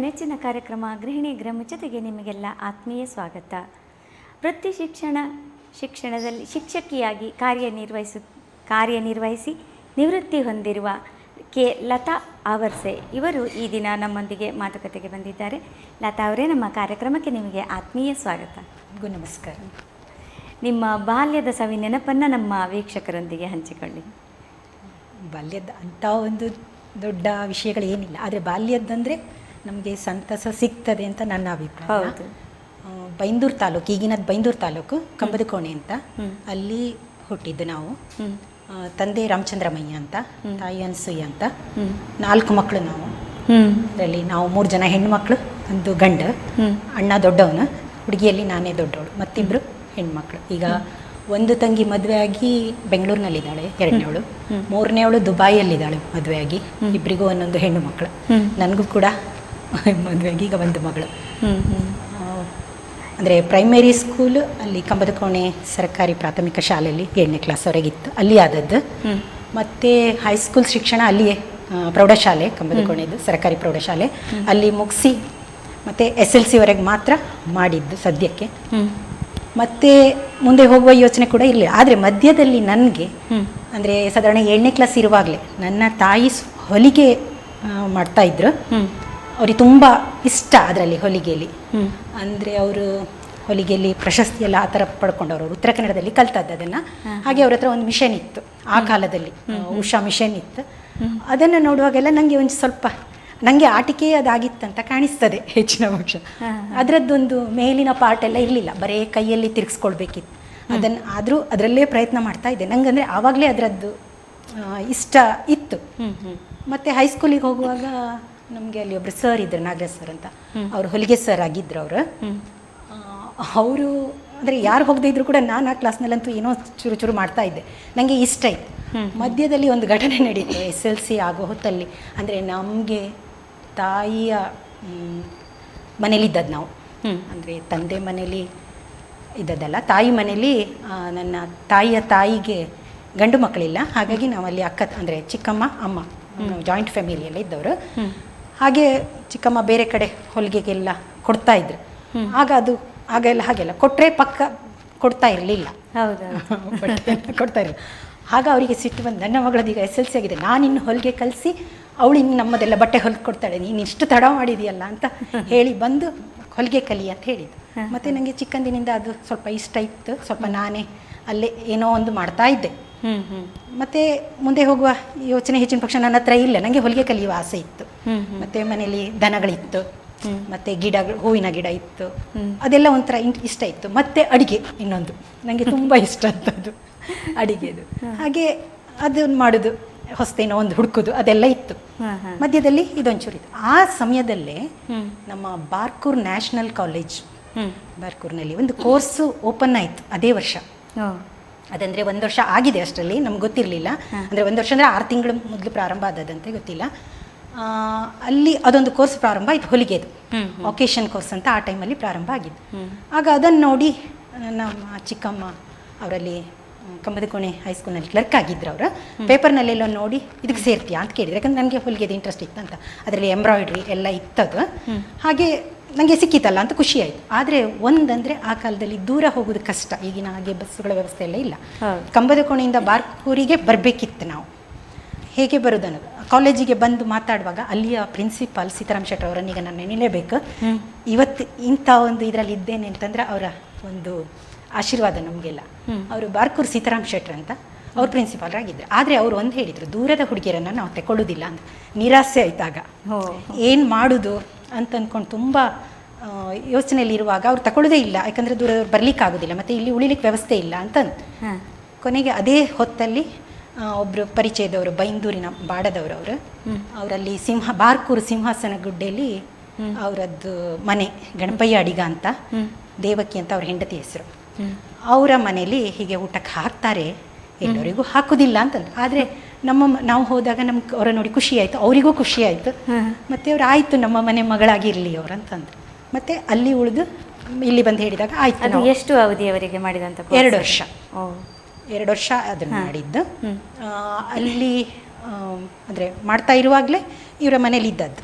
ನೆಚ್ಚಿನ ಕಾರ್ಯಕ್ರಮ ಗೃಹಿಣಿ ಗ್ರಮುಚತೆಗೆ ನಿಮಗೆಲ್ಲ ಆತ್ಮೀಯ ಸ್ವಾಗತ. ವೃತ್ತಿ ಶಿಕ್ಷಣದಲ್ಲಿ ಶಿಕ್ಷಕಿಯಾಗಿ ಕಾರ್ಯನಿರ್ವಹಿಸಿ ನಿವೃತ್ತಿ ಹೊಂದಿರುವ ಲತಾ ಆವರ್ಸೆ ಇವರು ಈ ದಿನ ನಮ್ಮೊಂದಿಗೆ ಮಾತುಕತೆಗೆ ಬಂದಿದ್ದಾರೆ. ಲತಾ ಅವರೇ, ನಮ್ಮ ಕಾರ್ಯಕ್ರಮಕ್ಕೆ ನಿಮಗೆ ಆತ್ಮೀಯ ಸ್ವಾಗತ. ನಮಸ್ಕಾರ. ನಿಮ್ಮ ಬಾಲ್ಯದ ಸವಿ ನೆನಪನ್ನು ನಮ್ಮ ವೀಕ್ಷಕರೊಂದಿಗೆ ಹಂಚಿಕೊಳ್ಳಿ. ಬಾಲ್ಯದ ಅಂಥ ಒಂದು ದೊಡ್ಡ ವಿಷಯಗಳೇನಿಲ್ಲ, ಆದರೆ ಬಾಲ್ಯದ್ದಂದರೆ ನಮಗೆ ಸಂತಸ ಸಿಗ್ತದೆ ಅಂತ ನನ್ನ ಅಭಿಪ್ರಾಯ. ಹೌದು. ಬೈಂದೂರು ತಾಲೂಕು, ಈಗಿನದು ಬೈಂದೂರು ತಾಲೂಕು, ಕಂಬದಕೋಣೆ ಅಂತ, ಅಲ್ಲಿ ಹುಟ್ಟಿದ್ದು ನಾವು. ತಂದೆ ರಾಮಚಂದ್ರಮಯ್ಯ ಅಂತ, ತಾಯಿ ಅನ್ಸೂಯ ಅಂತ. 4 ಮಕ್ಕಳು ನಾವು. ಅದರಲ್ಲಿ ನಾವು 3 ಜನ ಹೆಣ್ಣುಮಕ್ಕಳು, ಒಂದು ಗಂಡ, ಅಣ್ಣ ದೊಡ್ಡವನು, ಹುಡುಗಿಯಲ್ಲಿ ನಾನೇ ದೊಡ್ಡವಳು, ಮತ್ತಿಬ್ಬರು ಹೆಣ್ಮಕ್ಳು. ಈಗ ಒಂದು ತಂಗಿ ಮದುವೆ ಆಗಿ ಬೆಂಗಳೂರಿನಲ್ಲಿದ್ದಾಳೆ, 2ನೇವಳು. 3ನೇವಳು ದುಬಾಯಿಯಲ್ಲಿದ್ದಾಳೆ ಮದುವೆ ಆಗಿ. ಇಬ್ಬರಿಗೂ ಒಂದೊಂದು ಹೆಣ್ಣು ಮಕ್ಕಳು. ನನಗೂ ಕೂಡ ಮದುವೆಯಾಗಿ ಈಗ ಒಂದು ಮಗಳು. ಅಂದರೆ ಪ್ರೈಮರಿ ಸ್ಕೂಲು ಅಲ್ಲಿ ಕಂಬದಕೋಣೆ ಸರ್ಕಾರಿ ಪ್ರಾಥಮಿಕ ಶಾಲೆಯಲ್ಲಿ 7ನೇ ಕ್ಲಾಸ್ವರೆಗಿತ್ತು, ಅಲ್ಲಿ ಆದದ್ದು. ಮತ್ತು ಹೈಸ್ಕೂಲ್ ಶಿಕ್ಷಣ ಅಲ್ಲಿಯೇ, ಪ್ರೌಢಶಾಲೆ ಕಂಬದಕೋಣೆದು ಸರ್ಕಾರಿ ಪ್ರೌಢಶಾಲೆ ಅಲ್ಲಿ ಮುಗಿಸಿ ಮತ್ತು SLC ಮಾತ್ರ ಮಾಡಿದ್ದು ಸದ್ಯಕ್ಕೆ. ಮತ್ತು ಮುಂದೆ ಹೋಗುವ ಯೋಚನೆ ಕೂಡ ಇರಲಿಲ್ಲ. ಆದರೆ ಮಧ್ಯದಲ್ಲಿ ನನಗೆ ಅಂದರೆ ಸಾಧಾರಣ 7ನೇ ಕ್ಲಾಸ್ ಇರುವಾಗಲೇ ನನ್ನ ತಾಯಿ ಹೊಲಿಗೆ ಮಾಡ್ತಾಯಿದ್ರು. ಅವ್ರಿಗೆ ತುಂಬ ಇಷ್ಟ ಅದರಲ್ಲಿ, ಹೊಲಿಗೆಯಲ್ಲಿ. ಅಂದರೆ ಅವರು ಹೊಲಿಗೆಯಲ್ಲಿ ಪ್ರಶಸ್ತಿ ಎಲ್ಲ ಆ ಥರ ಪಡ್ಕೊಂಡವರು. ಅವರು ಉತ್ತರ ಕನ್ನಡದಲ್ಲಿ ಕಲ್ತದ್ದು ಅದನ್ನು. ಹಾಗೆ ಅವ್ರ ಹತ್ರ ಒಂದು ಮಿಷನ್ ಇತ್ತು ಆ ಕಾಲದಲ್ಲಿ, ಉಷಾ ಮಿಷನ್ ಇತ್ತು. ಅದನ್ನು ನೋಡುವಾಗೆಲ್ಲ ನನಗೆ ಒಂದು ಸ್ವಲ್ಪ ನನಗೆ ಆಟಿಕೆ ಅದಾಗಿತ್ತಂತ ಕಾಣಿಸ್ತದೆ ಹೆಚ್ಚಿನ ಪಕ್ಷ. ಅದರದ್ದೊಂದು ಮೇಲಿನ ಪಾರ್ಟ್ ಎಲ್ಲ ಇರಲಿಲ್ಲ, ಬರೀ ಕೈಯಲ್ಲಿ ತಿರುಗಿಸ್ಕೊಳ್ಬೇಕಿತ್ತು. ಆದರೂ ಅದರಲ್ಲೇ ಪ್ರಯತ್ನ ಮಾಡ್ತಾ ಇದ್ದೆ. ನನಗಂದರೆ ಆವಾಗಲೇ ಅದರದ್ದು ಇಷ್ಟ ಇತ್ತು. ಮತ್ತು ಹೈಸ್ಕೂಲಿಗೆ ಹೋಗುವಾಗ ನಮಗೆ ಅಲ್ಲಿ ಒಬ್ಬರು ಸರ್ ಇದ್ದರು, ನಾಗರಾಜ್ ಸರ್ ಅಂತ. ಅವರು ಹೊಲಿಗೆ ಸರ್ ಆಗಿದ್ದರು. ಅವರು ಅಂದರೆ ಯಾರು ಹೋಗದೇ ಇದ್ರು ಕೂಡ ನಾನು ಆ ಕ್ಲಾಸ್ನಲ್ಲಂತೂ ಏನೋ ಚೂರು ಚೂರು ಮಾಡ್ತಾ ಇದ್ದೆ, ನನಗೆ ಇಷ್ಟ ಇತ್ತು. ಮಧ್ಯದಲ್ಲಿ ಒಂದು ಘಟನೆ ನಡೀತು SLC ಆಗೋ ಹೊತ್ತಲ್ಲಿ. ಅಂದರೆ ನಮಗೆ ತಾಯಿಯ ಮನೇಲಿದ್ದದ್ದು ನಾವು, ಅಂದರೆ ತಂದೆ ಮನೇಲಿ ಇದ್ದದ್ದಲ್ಲ, ತಾಯಿ ಮನೇಲಿ. ನನ್ನ ತಾಯಿಯ ತಾಯಿಗೆ ಗಂಡು ಮಕ್ಕಳಿಲ್ಲ, ಹಾಗಾಗಿ ನಾವಲ್ಲಿ ಅಂದರೆ ಚಿಕ್ಕಮ್ಮ ಅಮ್ಮ ಜಾಯಿಂಟ್ ಫ್ಯಾಮಿಲಿಯೆಲ್ಲ ಇದ್ದವರು. ಹಾಗೆ ಚಿಕ್ಕಮ್ಮ ಬೇರೆ ಕಡೆ ಹೊಲಿಗೆಗೆಲ್ಲ ಕೊಡ್ತಾಯಿದ್ರು. ಆಗೆಲ್ಲ ಹಾಗೆಲ್ಲ ಕೊಟ್ಟರೆ ಪಕ್ಕ ಕೊಡ್ತಾ ಇರಲಿಲ್ಲ, ಕೊಡ್ತಾ ಇರಲಿಲ್ಲ. ಆಗ ಅವರಿಗೆ ಸಿಟ್ಟು ಬಂದು, ನನ್ನ ಮಗಳದೀಗ SLC ಆಗಿದೆ, ನಾನಿನ್ನು ಹೊಲಿಗೆ ಕಲಿಸಿ ಅವಳು ಇನ್ನು ನಮ್ಮದೆಲ್ಲ ಬಟ್ಟೆ ಹೊಲಿಗೆ ಕೊಡ್ತಾಳೆ, ನೀನು ಇಷ್ಟು ತಡ ಮಾಡಿದೆಯಲ್ಲ ಅಂತ ಹೇಳಿ ಬಂದು ಹೊಲಿಗೆ ಕಲಿ ಅಂತ ಹೇಳಿದ್ದು. ಮತ್ತು ನನಗೆ ಚಿಕ್ಕಂದಿನಿಂದ ಅದು ಸ್ವಲ್ಪ ಇಷ್ಟ ಇತ್ತು. ಸ್ವಲ್ಪ ನಾನೇ ಅಲ್ಲೇ ಏನೋ ಒಂದು ಮಾಡ್ತಾ ಇದ್ದೆ. ಮತ್ತು ಮುಂದೆ ಹೋಗುವ ಯೋಚನೆ ಹೆಚ್ಚಿನ ಪಕ್ಷ ನನ್ನ ಹತ್ರ ಇಲ್ಲ, ನನಗೆ ಹೊಲಿಗೆ ಕಲಿಯುವ ಆಸೆ ಇತ್ತು. ಮತ್ತು ಮನೆಯಲ್ಲಿ ದನಗಳಿತ್ತು, ಮತ್ತು ಗಿಡಗಳು, ಹೂವಿನ ಗಿಡ ಇತ್ತು, ಅದೆಲ್ಲ ಒಂಥರ ಇಷ್ಟ ಇತ್ತು. ಮತ್ತು ಅಡಿಗೆ ಇನ್ನೊಂದು ನನಗೆ ತುಂಬ ಇಷ್ಟ ಅಂತದ್ದು, ಅಡಿಗೆದು. ಹಾಗೆ ಅದನ್ನು ಮಾಡೋದು, ಹೊಸತೇನೋ ಒಂದು ಹುಡುಕೋದು, ಅದೆಲ್ಲ ಇತ್ತು. ಮಧ್ಯದಲ್ಲಿ ಇದೊಂಚೂರು ಇತ್ತು. ಆ ಸಮಯದಲ್ಲೇ ನಮ್ಮ ಬಾರ್ಕೂರ್ ನ್ಯಾಷನಲ್ ಕಾಲೇಜ್, ಬಾರ್ಕೂರ್ನಲ್ಲಿ ಒಂದು ಕೋರ್ಸು ಓಪನ್ ಆಯಿತು ಅದೇ ವರ್ಷ. ಅದಂದರೆ 1 ವರ್ಷ ಆಗಿದೆ ಅಷ್ಟರಲ್ಲಿ, ನಮ್ಗೆ ಗೊತ್ತಿರಲಿಲ್ಲ. ಅಂದರೆ 1 ವರ್ಷ ಅಂದರೆ 6 ತಿಂಗಳು ಮೊದಲು ಪ್ರಾರಂಭ ಆದದಂತೆ ಗೊತ್ತಿಲ್ಲ. ಅಲ್ಲಿ ಅದೊಂದು ಕೋರ್ಸ್ ಪ್ರಾರಂಭ ಆಯಿತು, ಹೊಲಿಗೆದು ಒಕೇಶನ್ ಕೋರ್ಸ್ ಅಂತ ಆ ಟೈಮಲ್ಲಿ ಪ್ರಾರಂಭ ಆಗಿದ್ದು. ಆಗ ಅದನ್ನು ನೋಡಿ ನಮ್ಮ ಚಿಕ್ಕಮ್ಮ ಅವರಲ್ಲಿ ಕಂಬದಕೋಣೆ ಹೈಸ್ಕೂಲ್ನಲ್ಲಿ ಕ್ಲರ್ಕ್ ಆಗಿದ್ದರು. ಅವರು ಪೇಪರ್ನಲ್ಲೆಲ್ಲ ನೋಡಿ ಇದಕ್ಕೆ ಸೇರ್ತೀಯಾ ಅಂತ ಕೇಳಿದ್ರು. ಯಾಕಂದ್ರೆ ನನಗೆ ಹೊಲಿಗೆದು ಇಂಟ್ರೆಸ್ಟ್ ಇತ್ತು ಅಂತ, ಅದರಲ್ಲಿ ಎಂಬ್ರಾಯ್ಡ್ರಿ ಎಲ್ಲ ಇತ್ತದು. ಹಾಗೆ ನನಗೆ ಸಿಕ್ಕಿತಲ್ಲ ಅಂತ ಖುಷಿ ಆಯಿತು. ಆದರೆ ಒಂದಂದರೆ ಆ ಕಾಲದಲ್ಲಿ ದೂರ ಹೋಗೋದು ಕಷ್ಟ, ಈಗಿನ ಹಾಗೆ ಬಸ್ಸುಗಳ ವ್ಯವಸ್ಥೆ ಎಲ್ಲ ಇಲ್ಲ. ಕಂಬದಕೋಣೆಯಿಂದ ಬಾರ್ಕೂರಿಗೆ ಬರಬೇಕಿತ್ತು ನಾವು. ಹೇಗೆ ಬರೋದು ಅನ್ನೋದು, ಕಾಲೇಜಿಗೆ ಬಂದು ಮಾತಾಡುವಾಗ ಅಲ್ಲಿಯ ಪ್ರಿನ್ಸಿಪಾಲ್ ಸೀತಾರಾಮ್ ಶೆಟ್ಟರ್ ಅವರನ್ನೀಗ ನಾನು ನೆನೆಯಲೇಬೇಕು. ಇವತ್ತು ಇಂಥ ಒಂದು ಇದರಲ್ಲಿ ಇದ್ದೇನೆ ಅಂತಂದರೆ ಅವರ ಒಂದು ಆಶೀರ್ವಾದ ನಮಗೆಲ್ಲ. ಅವರು ಬಾರ್ಕೂರ್ ಸೀತಾರಾಮ್ ಶೆಟ್ಟರ್ ಅಂತ, ಅವ್ರು ಪ್ರಿನ್ಸಿಪಾಲ್ರಾಗಿದ್ದರು. ಆದರೆ ಅವರು ಒಂದು ಹೇಳಿದರು, ದೂರದ ಹುಡುಗಿಯರನ್ನು ನಾವು ತಗೊಳ್ಳೋದಿಲ್ಲ ಅಂತ. ನಿರಾಸೆ ಆಯ್ತಾಗ ಏನು ಮಾಡೋದು ಅಂತ ಅಂದ್ಕೊಂಡು ತುಂಬ ಯೋಚನೆಯಲ್ಲಿರುವಾಗ ಅವ್ರು ತಗೊಳ್ಳೋದೇ ಇಲ್ಲ, ಯಾಕಂದರೆ ದೂರದವ್ರು ಬರಲಿಕ್ಕಾಗೋದಿಲ್ಲ, ಮತ್ತು ಇಲ್ಲಿ ಉಳಿಲಿಕ್ಕೆ ವ್ಯವಸ್ಥೆ ಇಲ್ಲ ಅಂತಂದು. ಕೊನೆಗೆ ಅದೇ ಹೊತ್ತಲ್ಲಿ ಒಬ್ಬರು ಪರಿಚಯದವರು, ಬೈಂದೂರಿನ ಬಾಡದವರು ಅವರು, ಅವರಲ್ಲಿ ಬಾರ್ಕೂರು ಸಿಂಹಾಸನ ಗುಡ್ಡೆಯಲ್ಲಿ ಅವರದ್ದು ಮನೆ, ಗಣಪಯ್ಯ ಅಡಿಗ ಅಂತ, ದೇವಕಿ ಅಂತ ಅವ್ರ ಹೆಂಡತಿ ಹೆಸರು. ಅವರ ಮನೇಲಿ ಹೀಗೆ ಊಟಕ್ಕೆ ಹಾಕ್ತಾರೆ, ಎಲ್ಲರಿಗೂ ಹಾಕೋದಿಲ್ಲ ಅಂತಂದು. ಆದರೆ ನಾವು ಹೋದಾಗ ನಮ್ಗೆ ಅವರ ನೋಡಿ ಖುಷಿ ಆಯಿತು, ಅವರಿಗೂ ಖುಷಿ ಆಯಿತು. ಮತ್ತು ಅವ್ರು ಆಯಿತು ನಮ್ಮ ಮನೆ ಮಗಳಾಗಿರಲಿ ಅವರು ಅಂತಂದು. ಮತ್ತು ಅಲ್ಲಿ ಉಳಿದು ಇಲ್ಲಿ ಬಂದು ಹೇಳಿದಾಗ ಆಯಿತು. ಎಷ್ಟು ಅವಧಿಯವರೆಗೆ ಮಾಡಿದಂಥ? 2 ವರ್ಷ. 2 ವರ್ಷ ಅದನ್ನು ಮಾಡಿದ್ದು. ಅಲ್ಲಿ ಅಂದರೆ ಮಾಡ್ತಾ ಇರುವಾಗಲೇ ಇವರ ಮನೇಲಿ ಇದ್ದದ್ದು.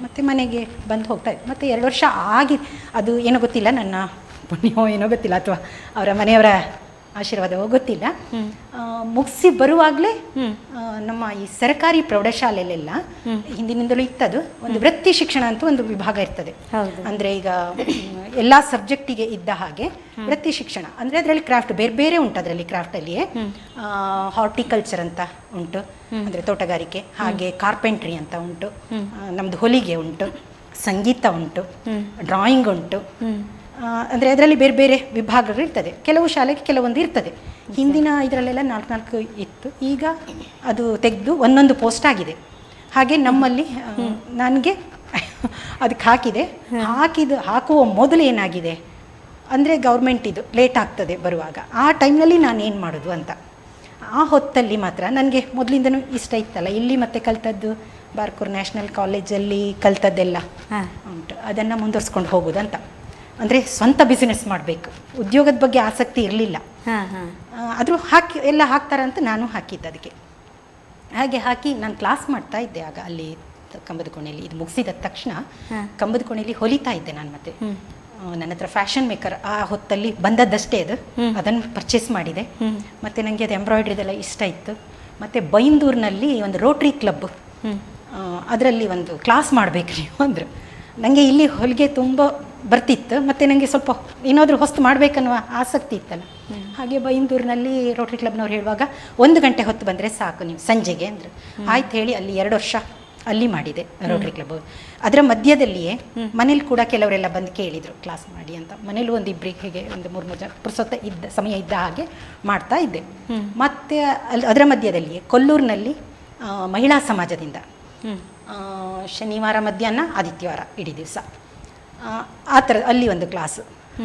ಮತ್ತು ಮನೆಗೆ ಬಂದು ಹೋಗ್ತಾ ಇದ್ದೆ. ಮತ್ತು 2 ವರ್ಷ ಆಗಿ ಅದು ಏನೋ ಗೊತ್ತಿಲ್ಲ, ನನ್ನ ಪುಣ್ಯವೋ ಏನೋ ಗೊತ್ತಿಲ್ಲ, ಅಥವಾ ಅವರ ಮನೆಯವರ ಆಶೀರ್ವಾದವೋ ಗೊತ್ತಿಲ್ಲ, ಮುಗಿಸಿ ಬರುವಾಗಲೇ ನಮ್ಮ ಈ ಸರ್ಕಾರಿ ಪ್ರೌಢಶಾಲೆಯಲ್ಲೆಲ್ಲ ಹಿಂದಿನಿಂದಲೂ ಇತ್ತದು, ಒಂದು ವೃತ್ತಿ ಶಿಕ್ಷಣ ಅಂತ ಒಂದು ವಿಭಾಗ ಇರ್ತದೆ. ಅಂದರೆ ಈಗ ಎಲ್ಲ ಸಬ್ಜೆಕ್ಟಿಗೆ ಇದ್ದ ಹಾಗೆ ವೃತ್ತಿ ಶಿಕ್ಷಣ ಅಂದರೆ ಅದರಲ್ಲಿ ಕ್ರಾಫ್ಟ್ ಬೇರೆ ಬೇರೆ ಉಂಟು. ಅದರಲ್ಲಿ ಕ್ರಾಫ್ಟಲ್ಲಿಯೇ ಹಾರ್ಟಿಕಲ್ಚರ್ ಅಂತ ಉಂಟು, ಅಂದರೆ ತೋಟಗಾರಿಕೆ, ಹಾಗೆ ಕಾರ್ಪೆಂಟ್ರಿ ಅಂತ ಉಂಟು, ನಮ್ಮದು ಹೊಲಿಗೆ ಉಂಟು, ಸಂಗೀತ ಉಂಟು, ಡ್ರಾಯಿಂಗ್ ಉಂಟು. ಅಂದರೆ ಅದರಲ್ಲಿ ಬೇರೆ ಬೇರೆ ವಿಭಾಗಗಳು ಇರ್ತದೆ. ಕೆಲವು ಶಾಲೆಗೆ ಕೆಲವೊಂದು ಇರ್ತದೆ. ಹಿಂದಿನ ಇದರಲ್ಲೆಲ್ಲ 4 ಇತ್ತು, ಈಗ ಅದು ತೆಗೆದು ಒಂದೊಂದು ಪೋಸ್ಟ್ ಆಗಿದೆ. ಹಾಗೆ ನಮ್ಮಲ್ಲಿ ನನಗೆ ಅದಕ್ಕೆ ಹಾಕುವ ಮೊದಲು ಏನಾಗಿದೆ ಅಂದರೆ ಗೌರ್ಮೆಂಟ್ ಇದು ಲೇಟ್ ಆಗ್ತದೆ ಬರುವಾಗ, ಆ ಟೈಮ್ನಲ್ಲಿ ನಾನು ಏನು ಮಾಡೋದು ಅಂತ. ಆ ಹೊತ್ತಲ್ಲಿ ಮಾತ್ರ ನನಗೆ ಮೊದಲಿಂದನೂ ಇಷ್ಟ ಇತ್ತಲ್ಲ, ಇಲ್ಲಿ ಮತ್ತೆ ಕಲ್ತದ್ದು ಬಾರ್ಕೂರ್ ನ್ಯಾಷನಲ್ ಕಾಲೇಜಲ್ಲಿ ಕಲ್ತದ್ದೆಲ್ಲ ಉಂಟು, ಅದನ್ನು ಮುಂದುವರ್ಸ್ಕೊಂಡು ಹೋಗೋದಂತ. ಅಂದರೆ ಸ್ವಂತ ಬಿಸ್ನೆಸ್ ಮಾಡಬೇಕು, ಉದ್ಯೋಗದ ಬಗ್ಗೆ ಆಸಕ್ತಿ ಇರಲಿಲ್ಲ. ಆದರೂ ಎಲ್ಲ ಹಾಕ್ತಾರಂತ ನಾನು ಹಾಕಿದ್ದೆ ಅದಕ್ಕೆ. ಹಾಗೆ ಹಾಕಿ ನಾನು ಕ್ಲಾಸ್ ಮಾಡ್ತಾ ಇದ್ದೆ ಆಗ ಅಲ್ಲಿ ಕಂಬದ ಕೋಣೆಯಲ್ಲಿ. ಇದು ಮುಗಿಸಿದ ತಕ್ಷಣ ಕಂಬದ ಕೋಣೆಯಲ್ಲಿ ಹೊಲಿತಾ ಇದ್ದೆ ನಾನು. ಮತ್ತೆ ನನ್ನ ಹತ್ರ ಫ್ಯಾಷನ್ ಮೇಕರ್ ಆ ಹೊತ್ತಲ್ಲಿ ಬಂದದ್ದಷ್ಟೇ ಅದು, ಅದನ್ನು ಪರ್ಚೇಸ್ ಮಾಡಿದೆ. ಮತ್ತು ನನಗೆ ಅದು ಎಂಬ್ರಾಯ್ಡ್ರಿದೆಲ್ಲ ಇಷ್ಟ ಇತ್ತು. ಮತ್ತು ಬೈಂದೂರಿನಲ್ಲಿ ಒಂದು ರೋಟ್ರಿ ಕ್ಲಬ್, ಅದರಲ್ಲಿ ಒಂದು ಕ್ಲಾಸ್ ಮಾಡಬೇಕು ನೀವು ಅಂದರು. ನನಗೆ ಇಲ್ಲಿ ಹೊಲಿಗೆ ತುಂಬ ಬರ್ತಿತ್ತು, ಮತ್ತು ನನಗೆ ಸ್ವಲ್ಪ ಏನಾದರೂ ಹೊಸ್ತು ಮಾಡಬೇಕನ್ನುವ ಆಸಕ್ತಿ ಇತ್ತಲ್ಲ. ಹಾಗೆ ಬೈಂದೂರಿನಲ್ಲಿ ರೋಟ್ರಿ ಕ್ಲಬ್ನವ್ರು ಹೇಳುವಾಗ 1 ಗಂಟೆ ಹೊತ್ತು ಬಂದರೆ ಸಾಕು ನೀವು ಸಂಜೆಗೆ ಅಂದರು. ಆಯ್ತು ಹೇಳಿ ಅಲ್ಲಿ 2 ವರ್ಷ ಅಲ್ಲಿ ಮಾಡಿದೆ ರೋಟ್ರಿ ಕ್ಲಬ್. ಅದರ ಮಧ್ಯದಲ್ಲಿಯೇ ಮನೇಲಿ ಕೂಡ ಕೆಲವರೆಲ್ಲ ಬಂದು ಕೇಳಿದರು ಕ್ಲಾಸ್ ಮಾಡಿ ಅಂತ. ಮನೇಲೂ ಒಂದು ಇಬ್ಬರಿಗೆ ಹೀಗೆ ಒಂದು 3 ಜನ ಪುರ್ಸೊತ್ತ ಇದ್ದ ಸಮಯ ಇದ್ದ ಹಾಗೆ ಮಾಡ್ತಾ ಇದ್ದೆ. ಮತ್ತು ಅದರ ಮಧ್ಯದಲ್ಲಿಯೇ ಕೊಲ್ಲೂರಿನಲ್ಲಿ ಮಹಿಳಾ ಸಮಾಜದಿಂದ ಶನಿವಾರ ಮಧ್ಯಾಹ್ನ ಆದಿತ್ಯವಾರ ಇಡೀ ದಿವಸ ಆ ಥರ ಅಲ್ಲಿ ಒಂದು ಕ್ಲಾಸು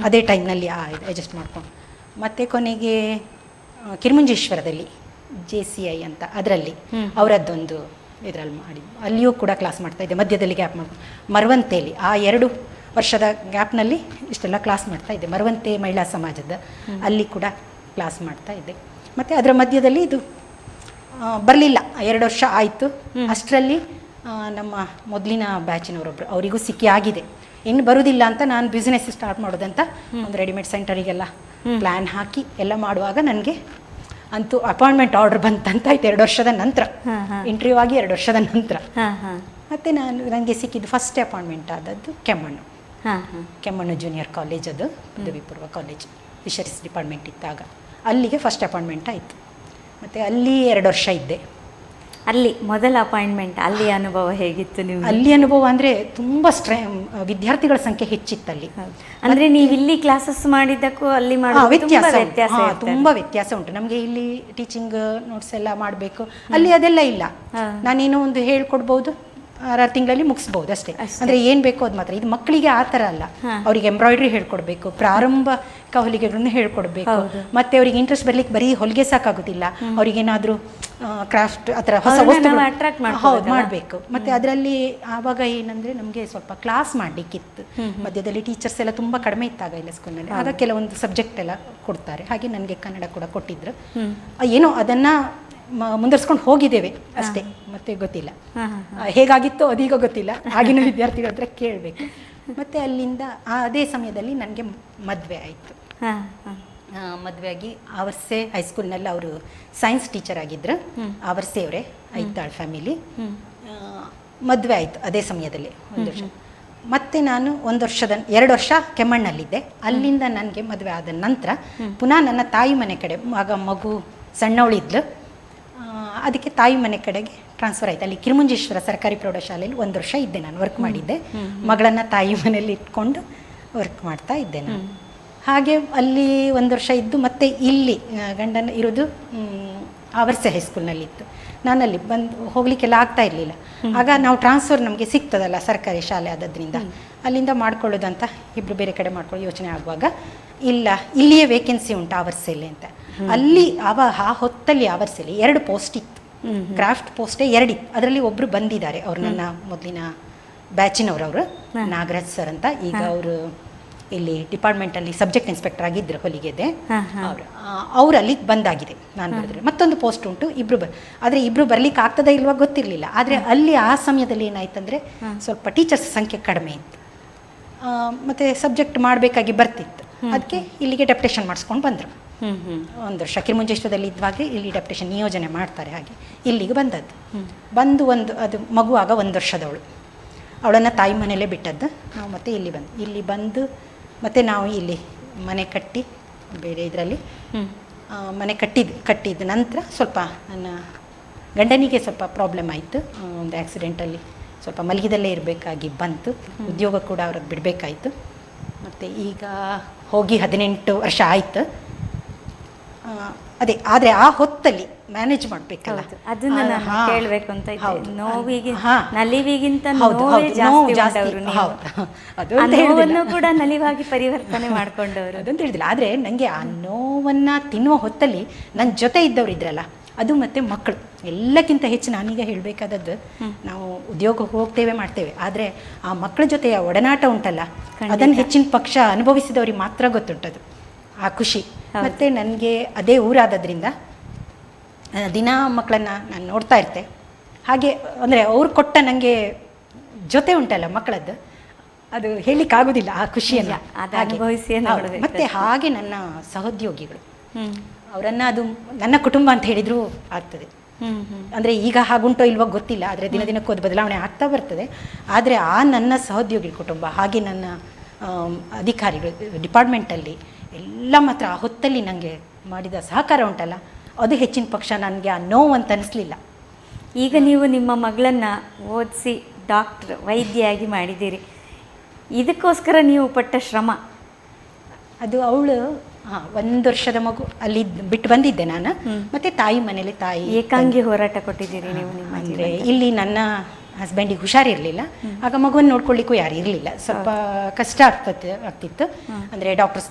ಅದೇ ಟೈಮ್ನಲ್ಲಿ ಅಡ್ಜಸ್ಟ್ ಮಾಡ್ಕೊಂಡು. ಮತ್ತು ಕೊನೆಗೆ ಕಿರ್ಮುಂಜೇಶ್ವರದಲ್ಲಿ JCI ಅಂತ ಅದರಲ್ಲಿ ಅವರದ್ದೊಂದು ಇದರಲ್ಲಿ ಮಾಡಿ ಅಲ್ಲಿಯೂ ಕೂಡ ಕ್ಲಾಸ್ ಮಾಡ್ತಾಯಿದ್ದೆ. ಮಧ್ಯದಲ್ಲಿ ಗ್ಯಾಪ್ ಮಾಡ್ಕೊಂಡು ಮರವಂತೆಯಲ್ಲಿ ಆ 2 ವರ್ಷದ ಗ್ಯಾಪ್ನಲ್ಲಿ ಇಷ್ಟೆಲ್ಲ ಕ್ಲಾಸ್ ಮಾಡ್ತಾಯಿದ್ದೆ. ಮರವಂತೆ ಮಹಿಳಾ ಸಮಾಜದ ಅಲ್ಲಿ ಕೂಡ ಕ್ಲಾಸ್ ಮಾಡ್ತಾಯಿದ್ದೆ. ಮತ್ತು ಅದರ ಮಧ್ಯದಲ್ಲಿ ಇದು ಬರಲಿಲ್ಲ, 2 ವರ್ಷ ಆಯಿತು. ಅಷ್ಟರಲ್ಲಿ ನಮ್ಮ ಮೊದಲಿನ ಬ್ಯಾಚಿನವರೊಬ್ಬರು ಅವರಿಗೂ ಸಿಕ್ಕಿ ಆಗಿದೆ, ಇನ್ನು ಬರುವುದಿಲ್ಲ ಅಂತ ನಾನು ಬಿಸ್ನೆಸ್ ಸ್ಟಾರ್ಟ್ ಮಾಡೋದಂತ ಒಂದು ರೆಡಿಮೇಡ್ ಸೆಂಟರಿಗೆಲ್ಲ ಪ್ಲ್ಯಾನ್ ಹಾಕಿ ಎಲ್ಲ ಮಾಡುವಾಗ ನನಗೆ ಅಂತೂ ಅಪಾಯಿಂಟ್ಮೆಂಟ್ ಆರ್ಡರ್ ಬಂತಂತ ಆಯ್ತು 2 ವರ್ಷದ ನಂತರ, ಇಂಟರ್ವ್ಯೂ ಆಗಿ 2 ವರ್ಷದ ನಂತರ. ಮತ್ತು ನನಗೆ ಸಿಕ್ಕಿದ್ದು ಫಸ್ಟ್ ಅಪಾಯಿಂಟ್ಮೆಂಟ್ ಆದದ್ದು ಕೆಮ್ಮಣ್ಣು ಜೂನಿಯರ್ ಕಾಲೇಜ್, ಅದು ಪದವಿ ಪೂರ್ವ ಕಾಲೇಜ್, ಫಿಶರೀಸ್ ಡಿಪಾರ್ಟ್ಮೆಂಟ್ ಇದ್ದಾಗ ಅಲ್ಲಿಗೆ ಫಸ್ಟ್ ಅಪಾಯಿಂಟ್ಮೆಂಟ್ ಆಯಿತು. ಮತ್ತು ಅಲ್ಲಿ 2 ವರ್ಷ ಇದ್ದೆ. ಅಲ್ಲಿ ಮೊದಲ ಅಪಾಯಿಂಟ್ಮೆಂಟ್, ಅಲ್ಲಿ ಅನುಭವ ಹೇಗಿತ್ತು ನೀವು? ಅಲ್ಲಿ ಅನುಭವ ಅಂದರೆ ತುಂಬ ವಿದ್ಯಾರ್ಥಿಗಳ ಸಂಖ್ಯೆ ಹೆಚ್ಚಿತ್ತಲ್ಲಿ. ಅಂದರೆ ನೀವು ಇಲ್ಲಿ ಕ್ಲಾಸಸ್ ಮಾಡಿದ್ದಕ್ಕೂ ಅಲ್ಲಿ ತುಂಬ ವ್ಯತ್ಯಾಸ ಉಂಟು. ನಮಗೆ ಇಲ್ಲಿ ಟೀಚಿಂಗ್ ನೋಟ್ಸ್ ಎಲ್ಲ ಮಾಡಬೇಕು, ಅಲ್ಲಿ ಅದೆಲ್ಲ ಇಲ್ಲ. ನಾನೇನೋ ಒಂದು ಹೇಳ್ಕೊಡ್ಬೋದು, 6 ತಿಂಗಳಲ್ಲಿ ಮುಗಿಸ್ಬೋದು ಅಷ್ಟೇ. ಅಂದರೆ ಏನು ಬೇಕೋ ಅದು ಮಾತ್ರ. ಇದು ಮಕ್ಕಳಿಗೆ ಆ ಥರ ಅಲ್ಲ, ಅವರಿಗೆ ಎಂಬ್ರಾಯ್ಡ್ರಿ ಹೇಳ್ಕೊಡ್ಬೇಕು, ಪ್ರಾರಂಭಿಕ ಹೊಲಿಗೆಗಳನ್ನು ಹೇಳ್ಕೊಡ್ಬೇಕು. ಮತ್ತು ಅವರಿಗೆ ಇಂಟ್ರೆಸ್ಟ್ ಬರ್ಲಿಕ್ಕೆ ಬರೀ ಹೊಲಿಗೆ ಸಾಕಾಗೋದಿಲ್ಲ, ಅವ್ರಿಗೇನಾದರೂ ಕ್ರಾಫ್ಟ್ ಆ ಥರ ಹೊಸ ಹೌದು ಮಾಡಬೇಕು. ಮತ್ತು ಅದರಲ್ಲಿ ಆವಾಗ ಏನಂದರೆ ನಮಗೆ ಸ್ವಲ್ಪ ಕ್ಲಾಸ್ ಮಾಡಲಿಕ್ಕಿತ್ತು. ಮಧ್ಯದಲ್ಲಿ ಟೀಚರ್ಸ್ ಎಲ್ಲ ತುಂಬ ಕಡಿಮೆ ಇತ್ತಾಗ ಇಲ್ಲ ಸ್ಕೂಲ್ನಲ್ಲಿ. ಆಗ ಕೆಲವೊಂದು ಸಬ್ಜೆಕ್ಟ್ ಎಲ್ಲ ಕೊಡ್ತಾರೆ. ಹಾಗೆ ನನಗೆ ಕನ್ನಡ ಕೂಡ ಕೊಟ್ಟಿದ್ರು. ಏನೋ ಅದನ್ನು ಮುಂದುವರ್ಸ್ಕೊಂಡು ಹೋಗಿದ್ದೇವೆ ಅಷ್ಟೇ, ಮತ್ತೆ ಗೊತ್ತಿಲ್ಲ ಹೇಗಾಗಿತ್ತೋ ಅದೀಗ ಗೊತ್ತಿಲ್ಲ. ಆಗಿನ ವಿದ್ಯಾರ್ಥಿಗಳ ಹತ್ರ ಕೇಳಬೇಕು. ಮತ್ತು ಅಲ್ಲಿಂದ ಅದೇ ಸಮಯದಲ್ಲಿ ನನಗೆ ಮದುವೆ ಆಯಿತು. ಮದುವೆಯಾಗಿ ಆವರ್ಸೆ ಹೈಸ್ಕೂಲ್ನಲ್ಲಿ ಅವರು ಸೈನ್ಸ್ ಟೀಚರ್ ಆಗಿದ್ದರು. ಆವರ್ಸೆಯವರೇ ಐತಾಳ್ ಫ್ಯಾಮಿಲಿ. ಮದುವೆ ಆಯಿತು ಅದೇ ಸಮಯದಲ್ಲಿ 1 ವರ್ಷ. ಮತ್ತು ನಾನು 2 ವರ್ಷ ಕೆಮ್ಮಣ್ಣಲ್ಲಿದ್ದೆ. ಅಲ್ಲಿಂದ ನನಗೆ ಮದುವೆ ಆದ ನಂತರ ಪುನಃ ನನ್ನ ತಾಯಿ ಮನೆ ಕಡೆ, ಆಗ ಮಗು ಸಣ್ಣವಳಿದ್ಲು, ಅದಕ್ಕೆ ತಾಯಿ ಮನೆ ಕಡೆಗೆ ಟ್ರಾನ್ಸ್ಫರ್ ಆಯಿತು. ಅಲ್ಲಿ ಕಿರ್ಮುಂಜೇಶ್ವರ ಸರ್ಕಾರಿ ಪ್ರೌಢಶಾಲೆಯಲ್ಲಿ 1 ವರ್ಷ ಇದ್ದೆ, ನಾನು ವರ್ಕ್ ಮಾಡಿದ್ದೆ. ಮಗಳನ್ನು ತಾಯಿ ಮನೆಯಲ್ಲಿ ಇಟ್ಕೊಂಡು ವರ್ಕ್ ಮಾಡ್ತಾ ಇದ್ದೆ ನಾನು. ಹಾಗೆ ಅಲ್ಲಿ 1 ವರ್ಷ ಇದ್ದು ಮತ್ತೆ ಇಲ್ಲಿ ಗಂಡನ ಇರೋದು ಆವರ್ಸೆ ಹೈಸ್ಕೂಲ್ನಲ್ಲಿತ್ತು. ನಾನಲ್ಲಿ ಬಂದು ಹೋಗಲಿಕ್ಕೆಲ್ಲ ಆಗ್ತಾ ಇರಲಿಲ್ಲ. ಆಗ ನಾವು ಟ್ರಾನ್ಸ್ಫರ್ ನಮಗೆ ಸಿಗ್ತದಲ್ಲ ಸರ್ಕಾರಿ ಶಾಲೆ ಆದದ್ರಿಂದ, ಅಲ್ಲಿಂದ ಮಾಡ್ಕೊಳ್ಳೋದಂತ ಇಬ್ಬರು ಬೇರೆ ಕಡೆ ಮಾಡ್ಕೊಳ್ಳೋ ಯೋಚನೆ ಆಗುವಾಗ, ಇಲ್ಲ ಇಲ್ಲಿಯೇ ವೇಕೆನ್ಸಿ ಉಂಟು ಆವರ್ಸೆಯಲ್ಲಿ ಅಂತ. ಅಲ್ಲಿ ಆ ಹೊತ್ತಲ್ಲಿ ಆವರ್ಸೆಯಲ್ಲಿ 2 ಪೋಸ್ಟ್ ಇತ್ತು, ಕ್ರಾಫ್ಟ್ ಪೋಸ್ಟೇ 2 ಇತ್ತು. ಅದರಲ್ಲಿ ಒಬ್ಬರು ಬಂದಿದ್ದಾರೆ, ಅವ್ರು ನನ್ನ ಮೊದಲಿನ ಬ್ಯಾಚಿನವರು, ಅವರು ನಾಗರಾಜ್ ಸರ್ ಅಂತ. ಈಗ ಅವರು ಇಲ್ಲಿ ಡಿಪಾರ್ಟ್ಮೆಂಟಲ್ಲಿ ಸಬ್ಜೆಕ್ಟ್ ಇನ್ಸ್ಪೆಕ್ಟರ್ ಆಗಿದ್ದರು ಹೊಲಿಗೆದೆ. ಹಾಂ ಹಾಂ ಅವ್ರು ಅಲ್ಲಿಗೆ ಬಂದಾಗಿದೆ. ನಾನು ಬರೆದ್ರೆ ಮತ್ತೊಂದು ಪೋಸ್ಟ್ ಉಂಟು, ಆದರೆ ಇಬ್ಬರು ಬರ್ಲಿಕ್ಕೆ ಆಗ್ತದೆ ಇಲ್ವಾ ಗೊತ್ತಿರಲಿಲ್ಲ. ಆದರೆ ಅಲ್ಲಿ ಆ ಸಮಯದಲ್ಲಿ ಏನಾಯ್ತಂದರೆ ಸ್ವಲ್ಪ ಟೀಚರ್ಸ್ ಸಂಖ್ಯೆ ಕಡಿಮೆ ಇತ್ತು, ಮತ್ತು ಸಬ್ಜೆಕ್ಟ್ ಮಾಡಬೇಕಾಗಿ ಬರ್ತಿತ್ತು. ಅದಕ್ಕೆ ಇಲ್ಲಿಗೆ ಡೆಪ್ಟೇಷನ್ ಮಾಡಿಸ್ಕೊಂಡು ಬಂದರು. ಒಂದು ವರ್ಷ ಕಿರುಮುಂಜೇಶ್ವರದಲ್ಲಿ ಇದ್ದಾಗ ಇಲ್ಲಿ ಡೆಪ್ಟೇಷನ್ ನಿಯೋಜನೆ ಮಾಡ್ತಾರೆ, ಹಾಗೆ ಇಲ್ಲಿಗೆ ಬಂದದ್ದು. ಬಂದು ಅದು ಮಗುವಾಗ 1 ವರ್ಷದವಳು, ಅವಳನ್ನು ತಾಯಿ ಮನೆಯಲ್ಲೇ ಬಿಟ್ಟದ್ದು. ನಾವು ಮತ್ತೆ ಇಲ್ಲಿ ಬಂದು ಮತ್ತು ನಾವು ಇಲ್ಲಿ ಮನೆ ಕಟ್ಟಿ ಬೇರೆ ಇದರಲ್ಲಿ ಮನೆ ಕಟ್ಟಿದ ನಂತರ ಸ್ವಲ್ಪ ನನ್ನ ಗಂಡನಿಗೆ ಸ್ವಲ್ಪ ಪ್ರಾಬ್ಲಮ್ ಆಯಿತು. ಒಂದು ಆ್ಯಕ್ಸಿಡೆಂಟಲ್ಲಿ ಸ್ವಲ್ಪ ಮಲಗಿದಲ್ಲೇ ಇರಬೇಕಾಗಿ ಬಂತು. ಉದ್ಯೋಗ ಕೂಡ ಅವ್ರಿಗೆ ಬಿಡಬೇಕಾಯಿತು. ಮತ್ತು ಈಗ ಹೋಗಿ 18 ವರ್ಷ ಆಯಿತು. ಅದೇ, ಆದರೆ ಆ ಹೊತ್ತಲ್ಲಿ ಮ್ಯಾನೇಜ್ ಮಾಡಬೇಕಲ್ಲ, ಅದನ್ನ ನಾನು ಕೇಳಬೇಕು ಅಂತ ಇದ್ದೆ. ನೋವಿಗೆ ನಲಿವಿಗಿಂತ ಹೌದು, ನೋವೇ ನೋವು ಜಾಸ್ತಿ ಜಾಸ್ತಿ. ಉಂಟವರು. ಅದು ಆ ನೋವನ್ನು ಕೂಡ ನಲಿವಾಗಿ ಪರಿವರ್ತನೆ ಮಾಡ್ಕೊಂಡವರು. ಅದಂತ ಹೇಳಿದಿಲ್ಲ. ಆದರೆ ನನಗೆ ಆ ನೋವನ್ನು ತಿನ್ನುವ ಹೊತ್ತಲ್ಲಿ ನನ್ನ ಜೊತೆ ಇದ್ದವ್ರು ಇದ್ರಲ್ಲ, ಅದು ಮತ್ತು ಮಕ್ಕಳು ಎಲ್ಲಕ್ಕಿಂತ ಹೆಚ್ಚು ನಾನೀಗ ಹೇಳಬೇಕಾದದ್ದು, ನಾವು ಉದ್ಯೋಗಕ್ಕೆ ಹೋಗ್ತೇವೆ ಮಾಡ್ತೇವೆ, ಆದರೆ ಆ ಮಕ್ಕಳ ಜೊತೆಯ ಒಡನಾಟ ಉಂಟಲ್ಲ, ಅದನ್ನು ಹೆಚ್ಚಿನ ಪಕ್ಷ ಅನುಭವಿಸಿದವ್ರಿಗೆ ಮಾತ್ರ ಗೊತ್ತುಂಟದು ಆ ಖುಷಿ. ಮತ್ತು ನನಗೆ ಅದೇ ಊರಾದದ್ರಿಂದ ದಿನ ಮಕ್ಕಳನ್ನು ನಾನು ನೋಡ್ತಾ ಇರ್ತೆ. ಹಾಗೆ ಅಂದರೆ ಅವ್ರು ಕೊಟ್ಟ ನನಗೆ ಜೊತೆ ಉಂಟಲ್ಲ ಮಕ್ಕಳದ್ದು, ಅದು ಹೇಳಲಿಕ್ಕಾಗೋದಿಲ್ಲ ಆ ಖುಷಿಯನ್ನು. ಮತ್ತು ಹಾಗೆ ನನ್ನ ಸಹೋದ್ಯೋಗಿಗಳು, ಅವರನ್ನು ಅದು ನನ್ನ ಕುಟುಂಬ ಅಂತ ಹೇಳಿದರೂ ಆಗ್ತದೆ. ಅಂದರೆ ಈಗ ಹಾಗುಂಟೋ ಇಲ್ವೋ ಗೊತ್ತಿಲ್ಲ, ಆದರೆ ದಿನಕ್ಕೂ ಅದು ಬದಲಾವಣೆ ಆಗ್ತಾ ಬರ್ತದೆ. ಆದರೆ ಆ ನನ್ನ ಸಹೋದ್ಯೋಗಿ ಕುಟುಂಬ, ಹಾಗೆ ನನ್ನ ಅಧಿಕಾರಿಗಳು ಡಿಪಾರ್ಟ್ಮೆಂಟಲ್ಲಿ ಎಲ್ಲ ಮಾತ್ರ ಆ ಹೊತ್ತಲ್ಲಿ ನನಗೆ ಮಾಡಿದ ಸಹಕಾರ ಉಂಟಲ್ಲ, ಅದು ಹೆಚ್ಚಿನ ಪಕ್ಷ ನನಗೆ ಆ ನೋವು ಅಂತ ಅನಿಸ್ಲಿಲ್ಲ. ಈಗ ನೀವು ನಿಮ್ಮ ಮಗಳನ್ನು ಓದಿಸಿ ಡಾಕ್ಟ್ರ್ ವೈದ್ಯೆಯಾಗಿ ಮಾಡಿದ್ದೀರಿ, ಇದಕ್ಕೋಸ್ಕರ ನೀವು ಪಟ್ಟ ಶ್ರಮ ಅದು ಅವಳು 1 ವರ್ಷದ ಮಗು ಅಲ್ಲಿ ಬಿಟ್ಟು ಬಂದಿದ್ದೆ ನಾನು. ಮತ್ತು ತಾಯಿ ಮನೇಲಿ ಏಕಾಂಗಿ ಹೋರಾಟ ಕೊಟ್ಟಿದ್ದೀರಿ ನೀವು ನಿಮ್ಮ. ಅಂದರೆ ಇಲ್ಲಿ ನನ್ನ ಹಸ್ಬೆಂಡಿಗೆ ಹುಷಾರಿರಲಿಲ್ಲ, ಆಗ ಮಗುವನ್ನು ನೋಡ್ಕೊಳ್ಳಿಕ್ಕೂ ಯಾರು ಇರಲಿಲ್ಲ. ಸ್ವಲ್ಪ ಕಷ್ಟ ಆಗ್ತಿತ್ತು. ಅಂದರೆ ಡಾಕ್ಟರ್ಸ್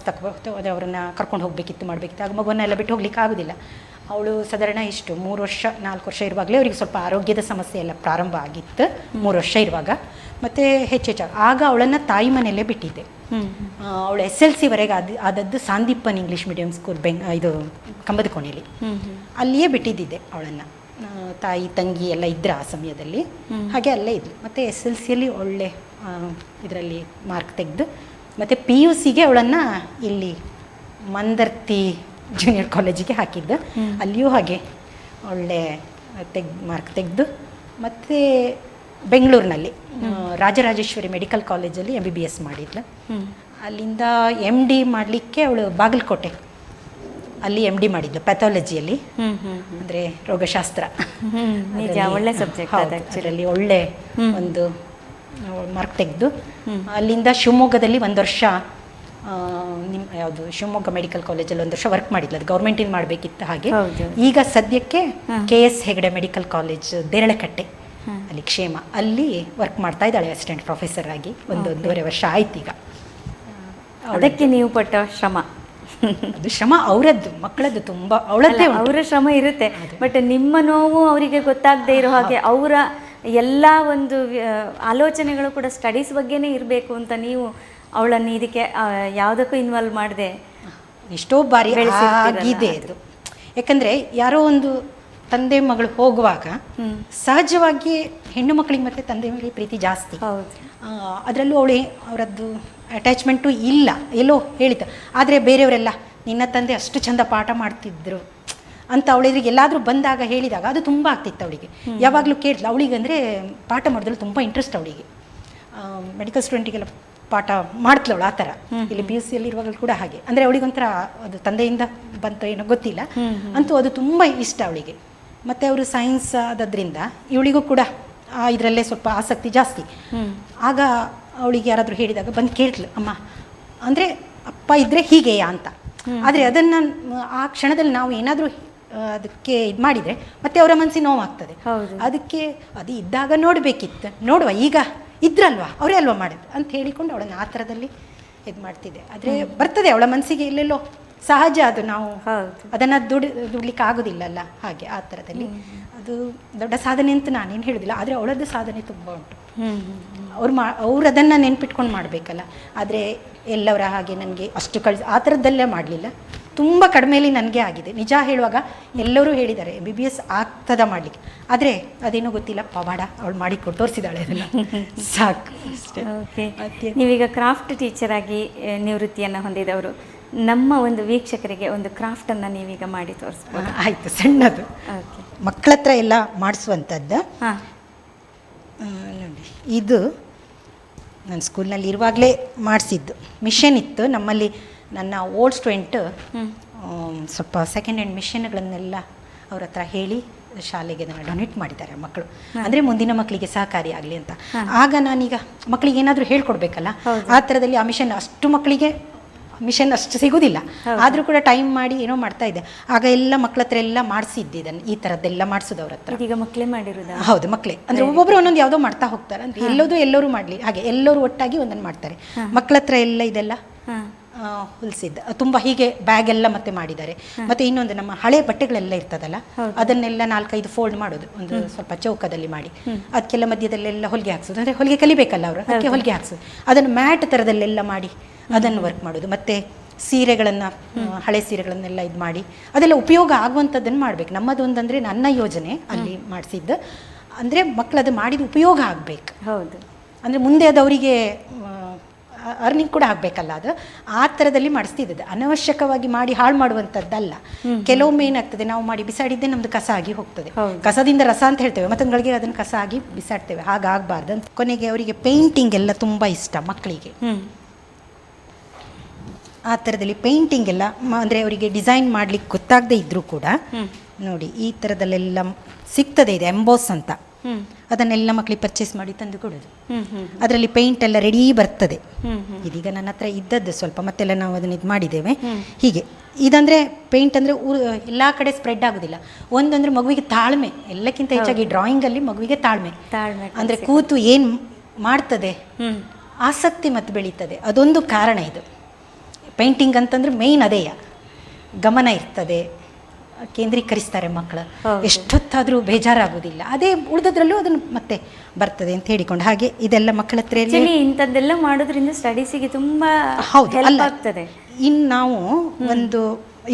ಅವರನ್ನು ಕರ್ಕೊಂಡು ಹೋಗಬೇಕಿತ್ತು, ಮಾಡಬೇಕಿತ್ತು. ಆಗ ಮಗುವನ್ನೆಲ್ಲ ಬಿಟ್ಟು ಹೋಗ್ಲಿಕ್ಕೆ ಆಗೋದಿಲ್ಲ. ಅವಳು ಸಾಧಾರಣ 3 ವರ್ಷ 4 ವರ್ಷ ಇರುವಾಗಲೇ ಅವರಿಗೆ ಸ್ವಲ್ಪ ಆರೋಗ್ಯದ ಸಮಸ್ಯೆ ಎಲ್ಲ ಪ್ರಾರಂಭ ಆಗಿತ್ತು, 3 ವರ್ಷ ಇರುವಾಗ. ಮತ್ತು ಹೆಚ್ಚಾಗಿ ಆಗ ಅವಳನ್ನು ತಾಯಿ ಮನೆಯಲ್ಲೇ ಬಿಟ್ಟಿದ್ದೆ. ಅವಳು SLC-ವರೆಗೆ ಆದದ್ದು ಸಾಂದೀಪನ್ ಇಂಗ್ಲೀಷ್ ಮೀಡಿಯಂ ಸ್ಕೂಲ್ ಇದು ಕಂಬದ ಕೋಣೆಯಲ್ಲಿ, ಅಲ್ಲಿಯೇ ಬಿಟ್ಟಿದ್ದಿದ್ದೆ ಅವಳನ್ನು. ತಾಯಿ ತಂಗಿ ಎಲ್ಲ ಇದ್ದರು ಆ ಸಮಯದಲ್ಲಿ, ಹಾಗೆ ಅಲ್ಲೇ ಇದ್ಲು. ಮತ್ತು SLC-ಯಲ್ಲಿ ಒಳ್ಳೆ ಇದರಲ್ಲಿ ಮಾರ್ಕ್ ತೆಗೆದು, ಮತ್ತು PUC-ಗೆ ಅವಳನ್ನು ಇಲ್ಲಿ ಮಂದರ್ತಿ ಜೂನಿಯರ್ ಕಾಲೇಜಿಗೆ ಹಾಕಿದ್ದು. ಅಲ್ಲಿಯೂ ಹಾಗೆ ಒಳ್ಳೆ ಮಾರ್ಕ್ ತೆಗೆದು, ಮತ್ತು ಬೆಂಗಳೂರಿನಲ್ಲಿ ರಾಜರಾಜೇಶ್ವರಿ ಮೆಡಿಕಲ್ ಕಾಲೇಜಲ್ಲಿ MBBS ಮಾಡಿದ್ಲು. ಅಲ್ಲಿಂದ MD ಮಾಡಲಿಕ್ಕೆ ಅವಳು ಬಾಗಲಕೋಟೆ ಅಲ್ಲಿ MD ಮಾಡಿದ್ಲು ಪ್ಯಾಥಾಲಜಿಯಲ್ಲಿ, ಅಂದರೆ ರೋಗಶಾಸ್ತ್ರ. ಒಳ್ಳೆ ಸಬ್ಜೆಕ್ಟ್ ಅದರಲ್ಲಿ ಒಳ್ಳೆ ಒಂದು ಮಾರ್ಕ್ ತೆಗೆದು, ಅಲ್ಲಿಂದ ಶಿವಮೊಗ್ಗದಲ್ಲಿ 1 ವರ್ಷ ಯಾವುದು ಶಿವಮೊಗ್ಗ ಮೆಡಿಕಲ್ ಕಾಲೇಜಲ್ಲಿ 1 ವರ್ಷ ವರ್ಕ್ ಮಾಡಿದ್ಲು. ಅದು ಗೌರ್ಮೆಂಟಿಂದ ಮಾಡಬೇಕಿತ್ತು. ಹಾಗೆ ಈಗ ಸದ್ಯಕ್ಕೆ KS Hegde medical college Deralakatte ಅಲ್ಲಿ ಕ್ಷೇಮ, ಅಲ್ಲಿ ವರ್ಕ್ ಮಾಡ್ತಾ ಇದ್ದಾಳೆ ಅಸಿಸ್ಟೆಂಟ್ ಪ್ರೊಫೆಸರ್ ಆಗಿ. 1.5 ವರ್ಷ ಆಯ್ತು ಈಗ. ಅದಕ್ಕೆ ನೀವು ಪಟ್ಟ ಶ್ರಮ, ಅದು ಶ್ರಮ ಅವರದ್ದು, ಮಕ್ಕಳದ್ದು ತುಂಬ ಅವಳದ್ದೇ ಅವರ ಶ್ರಮ ಇರುತ್ತೆ. ಬಟ್ ನಿಮ್ಮ ನೋವು ಅವರಿಗೆ ಗೊತ್ತಾಗದೇ ಇರೋ ಹಾಗೆ ಅವರ ಎಲ್ಲ ಒಂದು ಆಲೋಚನೆಗಳು ಕೂಡ ಸ್ಟಡೀಸ್ ಬಗ್ಗೆನೇ ಇರಬೇಕು ಅಂತ ನೀವು ಅವಳನ್ನು ಇದಕ್ಕೆ ಯಾವುದಕ್ಕೂ ಇನ್ವಾಲ್ವ್ ಮಾಡದೆ ಎಷ್ಟೋ ಬಾರಿ ಆಗಿದೆ ಅದು. ಯಾಕಂದರೆ ಯಾರೋ ಒಂದು ತಂದೆ ಮಗಳು ಹೋಗುವಾಗ ಸಹಜವಾಗಿ ಹೆಣ್ಣು ಮಕ್ಕಳಿಗೆ ಮತ್ತು ತಂದೆ ಮಗಳಿಗೆ ಪ್ರೀತಿ ಜಾಸ್ತಿ. ಅದರಲ್ಲೂ ಅವರದ್ದು ಅಟ್ಯಾಚ್ಮೆಂಟು ಇಲ್ಲ, ಎಲ್ಲೋ ಹೇಳಿತು. ಆದರೆ ಬೇರೆಯವರೆಲ್ಲ ನಿನ್ನ ತಂದೆ ಅಷ್ಟು ಚಂದ ಪಾಠ ಮಾಡ್ತಿದ್ರು ಅಂತ ಅವಳಿಗೆ ಎಲ್ಲಾದರೂ ಬಂದಾಗ ಹೇಳಿದಾಗ ಅದು ತುಂಬ ಆಗ್ತಿತ್ತು ಅವಳಿಗೆ. ಯಾವಾಗಲೂ ಕೇಳಿದ್ಲು. ಅವಳಿಗೆ ಅಂದರೆ ಪಾಠ ಮಾಡೋದ್ರಲ್ಲಿ ತುಂಬ ಇಂಟ್ರೆಸ್ಟ್ ಅವಳಿಗೆ. ಮೆಡಿಕಲ್ ಸ್ಟೂಡೆಂಟಿಗೆಲ್ಲ ಪಾಠ ಮಾಡ್ತಳು ಅವಳು ಆ ಥರ. ಇಲ್ಲಿ PUC-ಯಲ್ಲಿ ಇರುವಾಗಲೂ ಕೂಡ ಹಾಗೆ. ಅಂದರೆ ಅವಳಿಗೊಂಥರ ಅದು ತಂದೆಯಿಂದ ಬಂತು ಏನೋ ಗೊತ್ತಿಲ್ಲ, ಅಂತೂ ಅದು ತುಂಬ ಇಷ್ಟ ಅವಳಿಗೆ. ಮತ್ತು ಅವರು ಸೈನ್ಸ್ ಆದದ್ರಿಂದ ಇವಳಿಗೂ ಕೂಡ ಇದರಲ್ಲೇ ಸ್ವಲ್ಪ ಆಸಕ್ತಿ ಜಾಸ್ತಿ. ಆಗ ಅವಳಿಗೆ ಯಾರಾದರೂ ಹೇಳಿದಾಗ ಬಂದು ಕೇಳ್ತಳು, ಅಮ್ಮ ಅಂದರೆ ಅಪ್ಪ ಇದ್ದರೆ ಹೀಗೆಯಾ ಅಂತ. ಆದರೆ ಅದನ್ನು ಆ ಕ್ಷಣದಲ್ಲಿ ನಾವು ಏನಾದರೂ ಅದಕ್ಕೆ ಇದು ಮಾಡಿದರೆ ಮತ್ತೆ ಅವರ ಮನಸ್ಸಿಗೆ ನೋವಾಗ್ತದೆ. ಅದಕ್ಕೆ ಅದು ಇದ್ದಾಗ ನೋಡಬೇಕಿತ್ತು, ನೋಡುವ, ಈಗ ಇದ್ರಲ್ವಾ ಅವರೇ ಅಲ್ವಾ ಮಾಡೋದು ಅಂತ ಹೇಳಿಕೊಂಡು ಅವಳನ್ನು ಆ ಥರದಲ್ಲಿ ಇದು ಮಾಡ್ತಿದ್ದೆ. ಆದರೆ ಬರ್ತದೆ ಅವಳ ಮನಸ್ಸಿಗೆ ಎಲ್ಲೆಲ್ಲೋ ಸಹಜ ಅದು. ನಾವು ಹೌದು. ಅದನ್ನು ದುಡ್ಲಿಕ್ಕೆ ಆಗೋದಿಲ್ಲಲ್ಲ, ಹಾಗೆ ಆ ಥರದಲ್ಲಿ ಅದು ದೊಡ್ಡ ಸಾಧನೆ ಅಂತ ನಾನೇನು ಹೇಳೋದಿಲ್ಲ. ಆದರೆ ಅವಳದ್ದು ಸಾಧನೆ ತುಂಬ ಉಂಟು. ಅವ್ರು ಅದನ್ನು ನೆನ್ಪಿಟ್ಕೊಂಡು ಮಾಡಬೇಕಲ್ಲ. ಆದರೆ ಎಲ್ಲವರ ಹಾಗೆ ನನಗೆ ಅಷ್ಟು ಆ ಥರದ್ದಲ್ಲೇ ಮಾಡಲಿಲ್ಲ. ತುಂಬ ಕಡಿಮೆಯಲ್ಲಿ ನನಗೆ ಆಗಿದೆ. ನಿಜ ಹೇಳುವಾಗ ಎಲ್ಲರೂ ಹೇಳಿದ್ದಾರೆ MBBS ಆಗ್ತದ ಮಾಡಲಿಕ್ಕೆ, ಆದರೆ ಅದೇನೋ ಗೊತ್ತಿಲ್ಲ, ಪವಾಡ ಅವಳು ಮಾಡಿ ತೋರಿಸಿದಾಳೆ ಅದನ್ನು, ಸಾಕು ಅಷ್ಟೇ. ಓಕೆ, ನೀವೀಗ ಕ್ರಾಫ್ಟ್ ಟೀಚರ್ ಆಗಿ ನಿವೃತ್ತಿಯನ್ನು ಹೊಂದಿದವರು, ನಮ್ಮ ಒಂದು ವೀಕ್ಷಕರಿಗೆ ಒಂದು ಕ್ರಾಫ್ಟನ್ನು ನೀವೀಗ ಮಾಡಿ ತೋರಿಸ್ಬೋದು? ಆಯಿತು. ಸಣ್ಣದು ಓಕೆ, ಮಕ್ಕಳ ಹತ್ರ ಎಲ್ಲ ಮಾಡಿಸುವಂಥದ್ದು. ಹಾಂ, ನೋಡಿ, ಇದು ನಾನು ಸ್ಕೂಲ್ನಲ್ಲಿ ಇರುವಾಗಲೇ ಮಾಡಿಸಿದ್ದು. ಮಿಷನ್ ಇತ್ತು ನಮ್ಮಲ್ಲಿ. ನನ್ನ ಓಲ್ಡ್ ಸ್ಟೂಡೆಂಟ್ ಸ್ವಲ್ಪ ಸೆಕೆಂಡ್ ಹ್ಯಾಂಡ್ ಮಿಷನ್ಗಳನ್ನೆಲ್ಲ ಅವ್ರ ಹತ್ರ ಹೇಳಿ ಶಾಲೆಗೆ ಅದನ್ನು ಡೊನೇಟ್ ಮಾಡಿದ್ದಾರೆ ಮಕ್ಕಳು. ಅಂದರೆ ಮುಂದಿನ ಮಕ್ಕಳಿಗೆ ಸಹಕಾರಿಯಾಗಲಿ ಅಂತ. ಆಗ ನಾನೀಗ ಮಕ್ಕಳಿಗೆ ಏನಾದರೂ ಹೇಳ್ಕೊಡ್ಬೇಕಲ್ಲ, ಆ ಥರದಲ್ಲಿ ಆ ಮಿಷನ್ ಅಷ್ಟು ಮಕ್ಕಳಿಗೆ ಮಿಷನ್ ಅಷ್ಟು ಸಿಗೋದಿಲ್ಲ. ಆದರೂ ಕೂಡ ಟೈಮ್ ಮಾಡಿ ಏನೋ ಮಾಡ್ತಾ ಇದ್ದೆ. ಆಗ ಎಲ್ಲ ಮಕ್ಕಳ ಹತ್ರ ಎಲ್ಲ ಮಾಡಿಸಿದ್ದೆ ಇದನ್ನು, ಈ ಥರದ್ದೆಲ್ಲ ಮಾಡಿಸೋದು ಅವ್ರ ಹತ್ರ. ಈಗ ಮಕ್ಕಳೇ ಮಾಡಿರೋದು? ಹೌದು, ಮಕ್ಕಳೇ. ಅಂದರೆ ಒಬ್ಬೊಬ್ಬರು ಒಂದೊಂದು ಯಾವುದೋ ಮಾಡ್ತಾ ಹೋಗ್ತಾರೆ. ಅಂದರೆ ಎಲ್ಲರೂ ಮಾಡಲಿ, ಹಾಗೆ ಎಲ್ಲರೂ ಒಟ್ಟಾಗಿ ಒಂದನ್ನು ಮಾಡ್ತಾರೆ. ಮಕ್ಕಳ ಹತ್ರ ಎಲ್ಲ ಇದೆಲ್ಲ ಹೊಲಿಸಿದ್ದ ತುಂಬ ಹೀಗೆ ಬ್ಯಾಗ್ ಎಲ್ಲ ಮತ್ತೆ ಮಾಡಿದ್ದಾರೆ. ಮತ್ತು ಇನ್ನೊಂದು ನಮ್ಮ ಹಳೆ ಬಟ್ಟೆಗಳೆಲ್ಲ ಇರ್ತದಲ್ಲ, ಅದನ್ನೆಲ್ಲ 4-5 ಫೋಲ್ಡ್ ಮಾಡೋದು, ಒಂದು ಸ್ವಲ್ಪ ಚೌಕದಲ್ಲಿ ಮಾಡಿ ಅದಕ್ಕೆಲ್ಲ ಮಧ್ಯದಲ್ಲೆಲ್ಲ ಹೊಲಿಗೆ ಹಾಕ್ಸೋದು. ಅಂದರೆ ಹೊಲಿಗೆ ಕಲಿಬೇಕಲ್ಲ ಅವರು, ಅದಕ್ಕೆ ಹೊಲಿಗೆ ಹಾಕ್ಸೋದು. ಅದನ್ನು ಮ್ಯಾಟ್ ಥರದಲ್ಲೆಲ್ಲ ಮಾಡಿ ಅದನ್ನು ವರ್ಕ್ ಮಾಡೋದು. ಮತ್ತು ಸೀರೆಗಳನ್ನು, ಹಳೆ ಸೀರೆಗಳನ್ನೆಲ್ಲ ಇದು ಮಾಡಿ ಅದೆಲ್ಲ ಉಪಯೋಗ ಆಗುವಂಥದ್ದನ್ನು ಮಾಡಬೇಕು. ನಮ್ಮದು ಒಂದಂದರೆ ನನ್ನ ಯೋಜನೆ ಅಲ್ಲಿ ಮಾಡಿಸಿದ್ದು, ಅಂದರೆ ಮಕ್ಕಳದು ಮಾಡಿದ ಉಪಯೋಗ ಆಗಬೇಕು. ಹೌದು, ಅಂದರೆ ಮುಂದೆ ಅದು ಅವರಿಗೆ ಅರ್ನಿಂಗ್ ಕೂಡ ಆಗಬೇಕಲ್ಲ, ಅದು ಆ ಥರದಲ್ಲಿ ಮಾಡಿಸ್ತಿದ್ದದ್ದು. ಅನವಶ್ಯಕವಾಗಿ ಮಾಡಿ ಹಾಳು ಮಾಡುವಂಥದ್ದಲ್ಲ. ಕೆಲವೊಮ್ಮೆ ಏನಾಗ್ತದೆ, ನಾವು ಮಾಡಿ ಬಿಸಾಡಿದ್ದೇ ನಮ್ಮದು ಕಸ ಆಗಿ ಹೋಗ್ತದೆ. ಕಸದಿಂದ ರಸ ಅಂತ ಹೇಳ್ತೇವೆ, ಮತ್ತೊಂದುಗಳಿಗೆ ಅದನ್ನು ಕಸ ಆಗಿ ಬಿಸಾಡ್ತೇವೆ. ಹಾಗಾಗಬಾರ್ದು ಅಂತ. ಕೊನೆಗೆ ಅವರಿಗೆ ಪೇಂಟಿಂಗ್ ಎಲ್ಲ ತುಂಬ ಇಷ್ಟ ಮಕ್ಕಳಿಗೆ. ಆ ಥರದಲ್ಲಿ ಪೇಂಟಿಂಗ್ ಎಲ್ಲ ಅಂದರೆ ಅವರಿಗೆ ಡಿಸೈನ್ ಮಾಡಲಿಕ್ಕೆ ಗೊತ್ತಾಗದೇ ಇದ್ದರೂ ಕೂಡ ನೋಡಿ ಈ ಥರದಲ್ಲೆಲ್ಲ ಸಿಗ್ತದೆ, ಇದೆ ಎಂಬೋಸ್ ಅಂತ. ಅದನ್ನೆಲ್ಲ ಮಕ್ಕಳಿಗೆ ಪರ್ಚೇಸ್ ಮಾಡಿ ತಂದು ಕೊಡೋದು. ಅದರಲ್ಲಿ ಪೇಂಟ್ ಎಲ್ಲ ರೆಡಿ ಬರ್ತದೆ. ಇದೀಗ ನನ್ನ ಹತ್ರ ಇದ್ದದ್ದು ಸ್ವಲ್ಪ, ಮತ್ತೆಲ್ಲ ನಾವು ಅದನ್ನ ಇದು ಮಾಡಿದ್ದೇವೆ. ಹೀಗೆ ಇದಂದರೆ ಪೇಂಟ್ ಅಂದರೆ ಎಲ್ಲ ಕಡೆ ಸ್ಪ್ರೆಡ್ ಆಗೋದಿಲ್ಲ. ಒಂದಂದರೆ ಮಗುವಿಗೆ ತಾಳ್ಮೆ, ಎಲ್ಲಕ್ಕಿಂತ ಹೆಚ್ಚಾಗಿ ಡ್ರಾಯಿಂಗಲ್ಲಿ ಮಗುವಿಗೆ ತಾಳ್ಮೆ. ಅಂದರೆ ಕೂತು ಏನು ಮಾಡ್ತದೆ, ಆಸಕ್ತಿ ಮತ್ತು ಬೆಳೀತದೆ. ಅದೊಂದು ಕಾರಣ ಇದು. ಪೇಂಟಿಂಗ್ ಅಂತಂದ್ರೆ ಮೇಯ್ನ್ ಅದೇಯ, ಗಮನ ಇರ್ತದೆ, ಕೇಂದ್ರೀಕರಿಸ್ತಾರೆ ಮಕ್ಕಳು. ಎಷ್ಟೊತ್ತಾದರೂ ಬೇಜಾರಾಗೋದಿಲ್ಲ. ಅದೇ ಉಳಿದದ್ರಲ್ಲೂ ಅದನ್ನು ಮತ್ತೆ ಬರ್ತದೆ ಅಂತ ಹೇಳಿಕೊಂಡು, ಹಾಗೆ ಇದೆಲ್ಲ ಮಕ್ಕಳ ಹತ್ರ ಇಂಥದ್ದೆಲ್ಲ ಮಾಡೋದ್ರಿಂದ ಸ್ಟಡೀಸಿಗೆ ತುಂಬ ಹೌದು ಹೆಲ್ಪ್ ಆಗ್ತದೆ. ಇನ್ನು ನಾವು ಒಂದು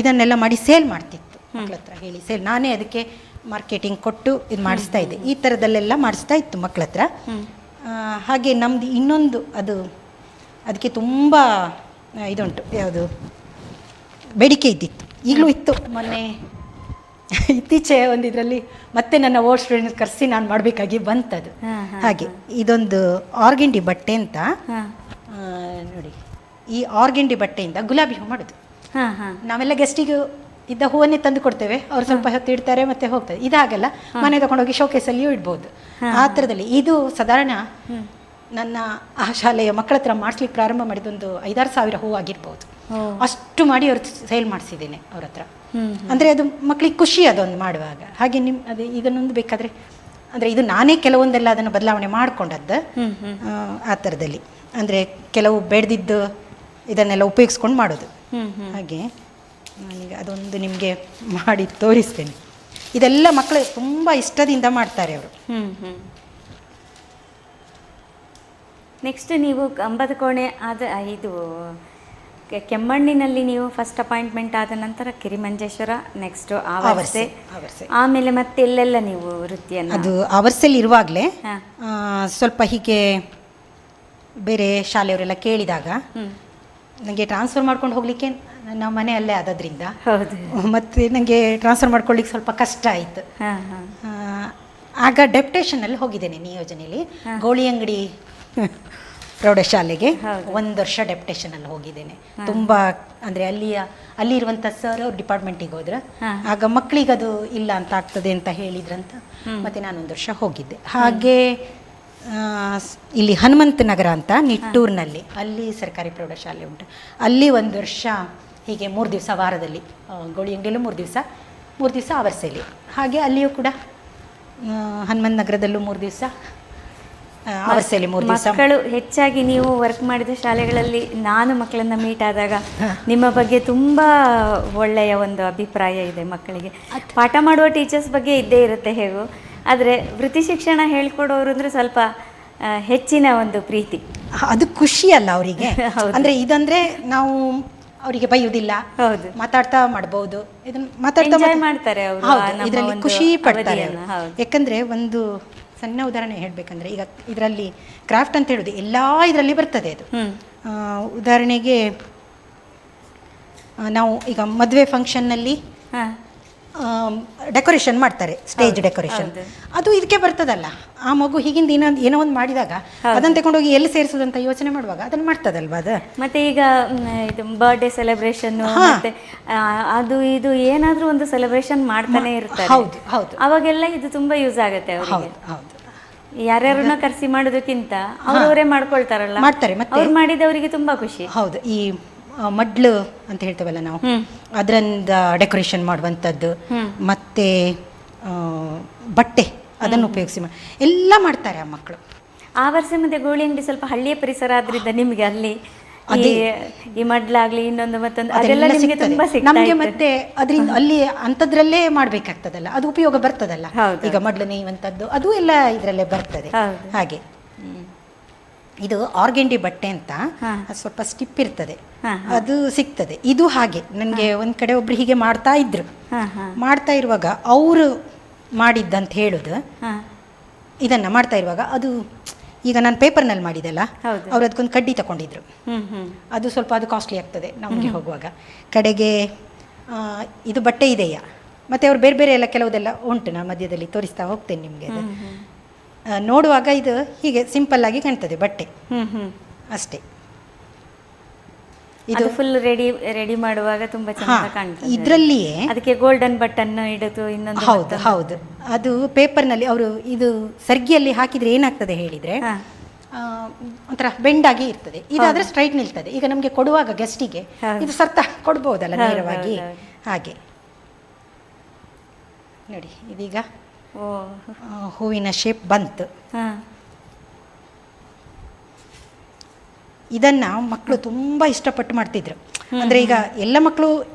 ಇದನ್ನೆಲ್ಲ ಮಾಡಿ ಸೇಲ್ ಮಾಡ್ತಿತ್ತು ಮಕ್ಕಳ ಹತ್ರ ಹೇಳಿ, ಸೇಲ್ ನಾನೇ ಅದಕ್ಕೆ ಮಾರ್ಕೆಟಿಂಗ್ ಕೊಟ್ಟು ಇದು ಮಾಡಿಸ್ತಾ ಇದ್ದೆ. ಈ ಥರದಲ್ಲೆಲ್ಲ ಮಾಡಿಸ್ತಾ ಇತ್ತು ಮಕ್ಕಳ ಹತ್ರ. ಹಾಗೆ ನಮ್ಮದು ಇನ್ನೊಂದು ಅದಕ್ಕೆ ತುಂಬ ಇದುಂಟು, ಯಾವುದು ಬೇಡಿಕೆ ಇದ್ದಿತ್ತು, ಈಗಲೂ ಇತ್ತು. ಮೊನ್ನೆ ಇತ್ತೀಚೆ ಒಂದು ಇದರಲ್ಲಿ ಮತ್ತೆ ನನ್ನ ಓಲ್ಡ್ ಸ್ಟೂಡೆಂಟ್ ಕರೆಸಿ ನಾನು ಮಾಡಬೇಕಾಗಿ ಬಂತದು. ಹಾಗೆ ಇದೊಂದು ಆರ್ಗೆಂಡಿ ಬಟ್ಟೆ ಅಂತ ನೋಡಿ, ಈ ಆರ್ಗೆಂಡಿ ಬಟ್ಟೆಯಿಂದ ಗುಲಾಬಿ ಹೂ ಮಾಡೋದು. ನಾವೆಲ್ಲ ಗೆಸ್ಟಿಗೆ ಇದ್ದ ಹೂವನ್ನೇ ತಂದು ಕೊಡ್ತೇವೆ, ಅವ್ರು ಸ್ವಲ್ಪ ಹೊತ್ತು ಇಡ್ತಾರೆ ಮತ್ತೆ ಹೋಗ್ತದೆ. ಇದಾಗಲ್ಲ, ಮನೆ ತಗೊಂಡೋಗಿ ಶೋಕೇಸಲ್ಲಿಯೂ ಇಡ್ಬೋದು. ಆ ಥರದಲ್ಲಿ ಇದು ಸಾಧಾರಣ ನನ್ನ ಆ ಶಾಲೆಯ ಮಕ್ಕಳ ಹತ್ರ ಮಾಡಿಸ್ಲಿಕ್ಕೆ ಪ್ರಾರಂಭ ಮಾಡಿದೊಂದು 5-6 ಸಾವಿರ ಹೂ ಆಗಿರ್ಬೋದು. ಅಷ್ಟು ಮಾಡಿ ಅವ್ರು ಸೇಲ್ ಮಾಡಿಸಿದ್ದೇನೆ ಅವ್ರ ಹತ್ರ. ಅಂದರೆ ಅದು ಮಕ್ಕಳಿಗೆ ಖುಷಿ ಅದೊಂದು ಮಾಡುವಾಗ. ಹಾಗೆ ಅದೇ ಇದನ್ನೊಂದು ಬೇಕಾದರೆ, ಅಂದರೆ ಇದು ನಾನೇ ಕೆಲವೊಂದೆಲ್ಲ ಅದನ್ನು ಬದಲಾವಣೆ ಮಾಡಿಕೊಂಡದ್ದು ಆ ಥರದಲ್ಲಿ. ಅಂದರೆ ಕೆಲವು ಬೆಳೆದಿದ್ದು ಇದನ್ನೆಲ್ಲ ಉಪಯೋಗಿಸ್ಕೊಂಡು ಮಾಡೋದು. ಹಾಗೆ ನಾನೀಗ ಅದೊಂದು ನಿಮಗೆ ಮಾಡಿ ತೋರಿಸ್ತೇನೆ. ಇದೆಲ್ಲ ಮಕ್ಕಳು ತುಂಬ ಇಷ್ಟದಿಂದ ಮಾಡ್ತಾರೆ ಅವರು. ನೆಕ್ಸ್ಟ್ ನೀವು ಕಂಬದ ಕೋಣೆ ಇದು ಕೆಮ್ಮಣ್ಣಿನಲ್ಲಿ ನೀವು ಫಸ್ಟ್ ಅಪಾಯಿಂಟ್ಮೆಂಟ್ ಆದ ನಂತರ ಕಿರಿಮಂಜೇಶ್ವರ, ನೆಕ್ಸ್ಟ್ ಆವರ್ಸೆ, ಆಮೇಲೆ ಮತ್ತೆ ಎಲ್ಲೆಲ್ಲ ನೀವು ವೃತ್ತಿಯನ್ನು? ಅದು ಆವರ್ಸೆಲ್ಲಿ ಇರುವಾಗಲೇ ಸ್ವಲ್ಪ ಹೀಗೆ ಬೇರೆ ಶಾಲೆಯವರೆಲ್ಲ ಕೇಳಿದಾಗ ನನಗೆ ಟ್ರಾನ್ಸ್ಫರ್ ಮಾಡ್ಕೊಂಡು ಹೋಗಲಿಕ್ಕೆ ನನ್ನ ಮನೆ ಅಲ್ಲೇ ಆದದ್ರಿಂದ ಮತ್ತು ನನಗೆ ಟ್ರಾನ್ಸ್ಫರ್ ಮಾಡ್ಕೊಳ್ಳಿಕ್ಕೆ ಸ್ವಲ್ಪ ಕಷ್ಟ ಆಯಿತು. ಆಗ ಡೆಪ್ಯುಟೇಷನಲ್ಲಿ ಹೋಗಿದ್ದೇನೆ ನಿಯೋಜನೆಯಲ್ಲಿ, ಗೋಳಿಯಂಗಡಿ ಪ್ರೌಢಶಾಲೆಗೆ 1 ವರ್ಷ ಡೆಪ್ಯುಟೇಷನಲ್ಲಿ ಹೋಗಿದ್ದೇನೆ. ತುಂಬ ಅಂದರೆ ಅಲ್ಲಿರುವಂಥ ಸರ್ ಅವ್ರ ಡಿಪಾರ್ಟ್ಮೆಂಟಿಗೆ ಹೋದ್ರೆ, ಆಗ ಮಕ್ಕಳಿಗೆ ಅದು ಇಲ್ಲ ಅಂತ ಆಗ್ತದೆ ಅಂತ ಹೇಳಿದ್ರಂತ ಮತ್ತೆ ನಾನು 1 ವರ್ಷ ಹೋಗಿದ್ದೆ. ಹಾಗೆ ಇಲ್ಲಿ ಹನುಮಂತ ನಗರ ಅಂತ ನಿಟ್ಟೂರಿನಲ್ಲಿ, ಅಲ್ಲಿ ಸರ್ಕಾರಿ ಪ್ರೌಢಶಾಲೆ ಉಂಟು. ಅಲ್ಲಿ 1 ವರ್ಷ ಹೀಗೆ 3 ದಿವಸ ವಾರದಲ್ಲಿ, ಗೋಳಿಯಂಗಡಿಯಲ್ಲೂ 3 ದಿವಸ ಆವರ್ಸೆಯಲ್ಲಿ. ಹಾಗೆ ಅಲ್ಲಿಯೂ ಕೂಡ ಹನುಮಂತ ನಗರದಲ್ಲೂ 3 ದಿವಸ, ಅವರ್ಸಲ್ಲಿ 3 ದಿವಸ. ಮಕ್ಕಳು ಹೆಚ್ಚಾಗಿ ನೀವು ವರ್ಕ್ ಮಾಡಿದ ಶಾಲೆಗಳಲ್ಲಿ ನಾನು ಮಕ್ಕಳನ್ನ ಮೀಟ್ ಆದಾಗ ನಿಮ್ಮ ಬಗ್ಗೆ ತುಂಬ ಒಳ್ಳೆಯ ಒಂದು ಅಭಿಪ್ರಾಯ ಇದೆ. ಮಕ್ಕಳಿಗೆ ಪಾಠ ಮಾಡುವ ಟೀಚರ್ಸ್ ಬಗ್ಗೆ ಇದ್ದೇ ಇರುತ್ತೆ ಹೇಗೂ, ಆದರೆ ವೃತ್ತಿ ಶಿಕ್ಷಣ ಹೇಳ್ಕೊಡೋರು ಅಂದರೆ ಸ್ವಲ್ಪ ಹೆಚ್ಚಿನ ಒಂದು ಪ್ರೀತಿ. ಅದು ಖುಷಿ ಅಲ್ಲ ಅವರಿಗೆ. ಅಂದರೆ ಇದಂದರೆ ನಾವು ಅವರಿಗೆ ಬೈಯುವುದಿಲ್ಲ, ಹೌದು, ಮಾತಾಡ್ತಾ ಮಾಡ್ಬೋದು, ಇದನ್ನು ಮಾತಾಡ್ತಾ ಮಾಡ್ತಾರೆ ಅವರು, ಇದರಲ್ಲಿ ಖುಷಿ ಪಡ್ತಾರೆ ಅವರು. ಯಾಕಂದರೆ ಒಂದು ಸಣ್ಣ ಉದಾಹರಣೆ ಹೇಳಬೇಕಂದ್ರೆ, ಈಗ ಇದರಲ್ಲಿ ಕ್ರಾಫ್ಟ್ ಅಂತ ಹೇಳೋದು ಎಲ್ಲ ಇದರಲ್ಲಿ ಬರ್ತದೆ. ಅದು ಉದಾಹರಣೆಗೆ ನಾವು ಈಗ ಮದುವೆ ಫಂಕ್ಷನ್ನಲ್ಲಿ ಡೆಕೋರೇಷನ್ ಮಾಡ್ತಾರೆ, ಸ್ಟೇಜ್ ಡೆಕೋರೇಷನ್, ಅದು ಇದಕ್ಕೆ ಬರ್ತದಲ್ಲ. ಆ ಮಗು ಹೀಗಿಂದ ಏನೋ ಒಂದು ಮಾಡಿದಾಗ ಅದನ್ನು ತಗೊಂಡೋಗಿ ಎಲ್ಲಿ ಸೇರಿಸೋದಂತ ಯೋಚನೆ ಮಾಡುವಾಗ ಅದನ್ನು ಮಾಡ್ತದಲ್ವಾ ಅದು. ಮತ್ತೆ ಈಗ ಇದು ಬರ್ಡೇ ಸೆಲೆಬ್ರೇಷನ್ ಮತ್ತೆ ಅದು ಇದು ಏನಾದರೂ ಒಂದು ಸೆಲೆಬ್ರೇಷನ್ ಮಾಡ್ತಾನೆ ಇರ್ತಾರೆ. ಹೌದು ಹೌದು, ಅವಾಗೆಲ್ಲ ಇದು ತುಂಬಾ ಯೂಸ್ ಆಗುತ್ತೆ ಅವರಿಗೆ. ಹೌದು ಹೌದು, ಯಾರ್ಯಾರನ್ನ ಕರೆಸಿ ಮಾಡೋದಕ್ಕಿಂತ ಅವರವರೇ ಮಾಡ್ಕೊಳ್ತಾರಲ್ಲ, ಮಾಡ್ತಾರೆ. ಮತ್ತೆ ಅವ್ರು ಮಾಡಿದವರಿಗೆ ತುಂಬಾ ಖುಷಿ. ಹೌದು, ಈ ಮಡ್ಲು ಅಂತ ಹೇಳ್ತೇವಲ್ಲ ನಾವು, ಅದರಿಂದ ಡೆಕೋರೇಷನ್ ಮಾಡುವಂಥದ್ದು, ಮತ್ತೆ ಬಟ್ಟೆ ಅದನ್ನು ಉಪಯೋಗಿಸಿ ಎಲ್ಲ ಮಾಡ್ತಾರೆ ಆ ಮಕ್ಕಳು. ಆ ವರ್ಷ ಮತ್ತೆ ಗೋಳಿ ಅಂಗಡಿ ಸ್ವಲ್ಪ ಹಳ್ಳಿಯ ಪರಿಸರ ಆದ್ರಿಂದ ನಿಮಗೆ ಅಲ್ಲಿ ಈ ಮಡ್ಲಾಗ್ಲಿ ಇನ್ನೊಂದು ಮತ್ತೊಂದು ಅದೆಲ್ಲ ನಿಮಗೆ ತುಂಬಾ ಸಿಗ್ತಾ ನಮಗೆ. ಮತ್ತೆ ಅದರಿಂದ ಅಲ್ಲಿ ಅಂಥದ್ರಲ್ಲೇ ಮಾಡ್ಬೇಕಾಗ್ತದಲ್ಲ, ಅದು ಉಪಯೋಗ ಬರ್ತದಲ್ಲ. ಈಗ ಮಡ್ಲು ನೇಯುವಂಥದ್ದು ಅದು ಎಲ್ಲ ಇದರಲ್ಲೇ ಬರ್ತದೆ. ಹಾಗೆ ಇದು ಆರ್ಗೆಂಡಿ ಬಟ್ಟೆ ಅಂತ, ಅದು ಸ್ವಲ್ಪ ಸ್ಟಿಪ್ ಇರ್ತದೆ, ಅದು ಸಿಗ್ತದೆ. ಇದು ಹಾಗೆ ನನಗೆ ಒಂದು ಕಡೆ ಒಬ್ರು ಹೀಗೆ ಮಾಡ್ತಾ ಇದ್ರು. ಮಾಡ್ತಾ ಇರುವಾಗ ಅವರು ಮಾಡಿದ್ದಂತ ಹೇಳುದು, ಇದನ್ನು ಮಾಡ್ತಾ ಇರುವಾಗ ಅದು ಈಗ ನಾನು ಪೇಪರ್ನಲ್ಲಿ ಮಾಡಿದೆಲ್ಲ, ಅವ್ರು ಅದಕ್ಕೊಂದು ಕಡ್ಡಿ ತಗೊಂಡಿದ್ರು. ಅದು ಸ್ವಲ್ಪ ಅದು ಕಾಸ್ಟ್ಲಿ ಆಗ್ತದೆ ನಮಗೆ ಹೋಗುವಾಗ. ಕಡೆಗೆ ಇದು ಬಟ್ಟೆ ಇದೆಯಾ, ಮತ್ತು ಅವ್ರು ಬೇರೆ ಬೇರೆ ಎಲ್ಲ ಕೆಲವುದೆಲ್ಲ ಉಂಟು, ನಾನು ಮಧ್ಯದಲ್ಲಿ ತೋರಿಸ್ತಾ ಹೋಗ್ತೇನೆ ನಿಮಗೆ. ಅದು ನೋಡುವಾಗ ಇದು ಹೀಗೆ ಸಿಂಪಲ್ ಆಗಿ ಕಾಣ್ತದೆ ಬಟ್ಟೆ ಅಷ್ಟೇ. ಇದು ಫುಲ್ ರೆಡಿ ಮಾಡುವಾಗ ತುಂಬಾ ಚೆನ್ನಾಗಿ ಕಾಣ್ತದೆ. ಇದರಲ್ಲಿಯೇ ಅದಕ್ಕೆ ಗೋಲ್ಡನ್ ಬಟನ್ ಇಡೋದು ಇನ್ನೊಂದು. ಹೌದು ಹೌದು, ಅದು ಪೇಪರ್ನಲ್ಲಿ ಅವರು ಇದು ಸರ್ಗಿಯಲ್ಲಿ ಹಾಕಿದ್ರೆ ಏನಾಗ್ತದೆ ಹೇಳಿದ್ರೆ ಒಂಥರ ಬೆಂಡಾಗಿ ಇರ್ತದೆ. ಇದಾದ್ರೆ ಸ್ಟ್ರೈಟ್ ನಿಲ್ತದೆ. ಈಗ ನಮಗೆ ಕೊಡುವಾಗ ಗೆಸ್ಟಿಗೆ ಇದು ಸರ್ತ ಕೊಡ್ಬೋದಲ್ಲ ನೇರವಾಗಿ. ಹಾಗೆ ನೋಡಿ, ಇದೀಗ ಹೂವಿನ ಶೇಪ್ ಬಂತು. ಇದನ್ನ ಮಕ್ಕಳು ತುಂಬಾ ಇಷ್ಟಪಟ್ಟು ಮಾಡ್ತಿದ್ರು. ಅಂದ್ರೆ ಈಗ ಎಲ್ಲ ಮಕ್ಕಳು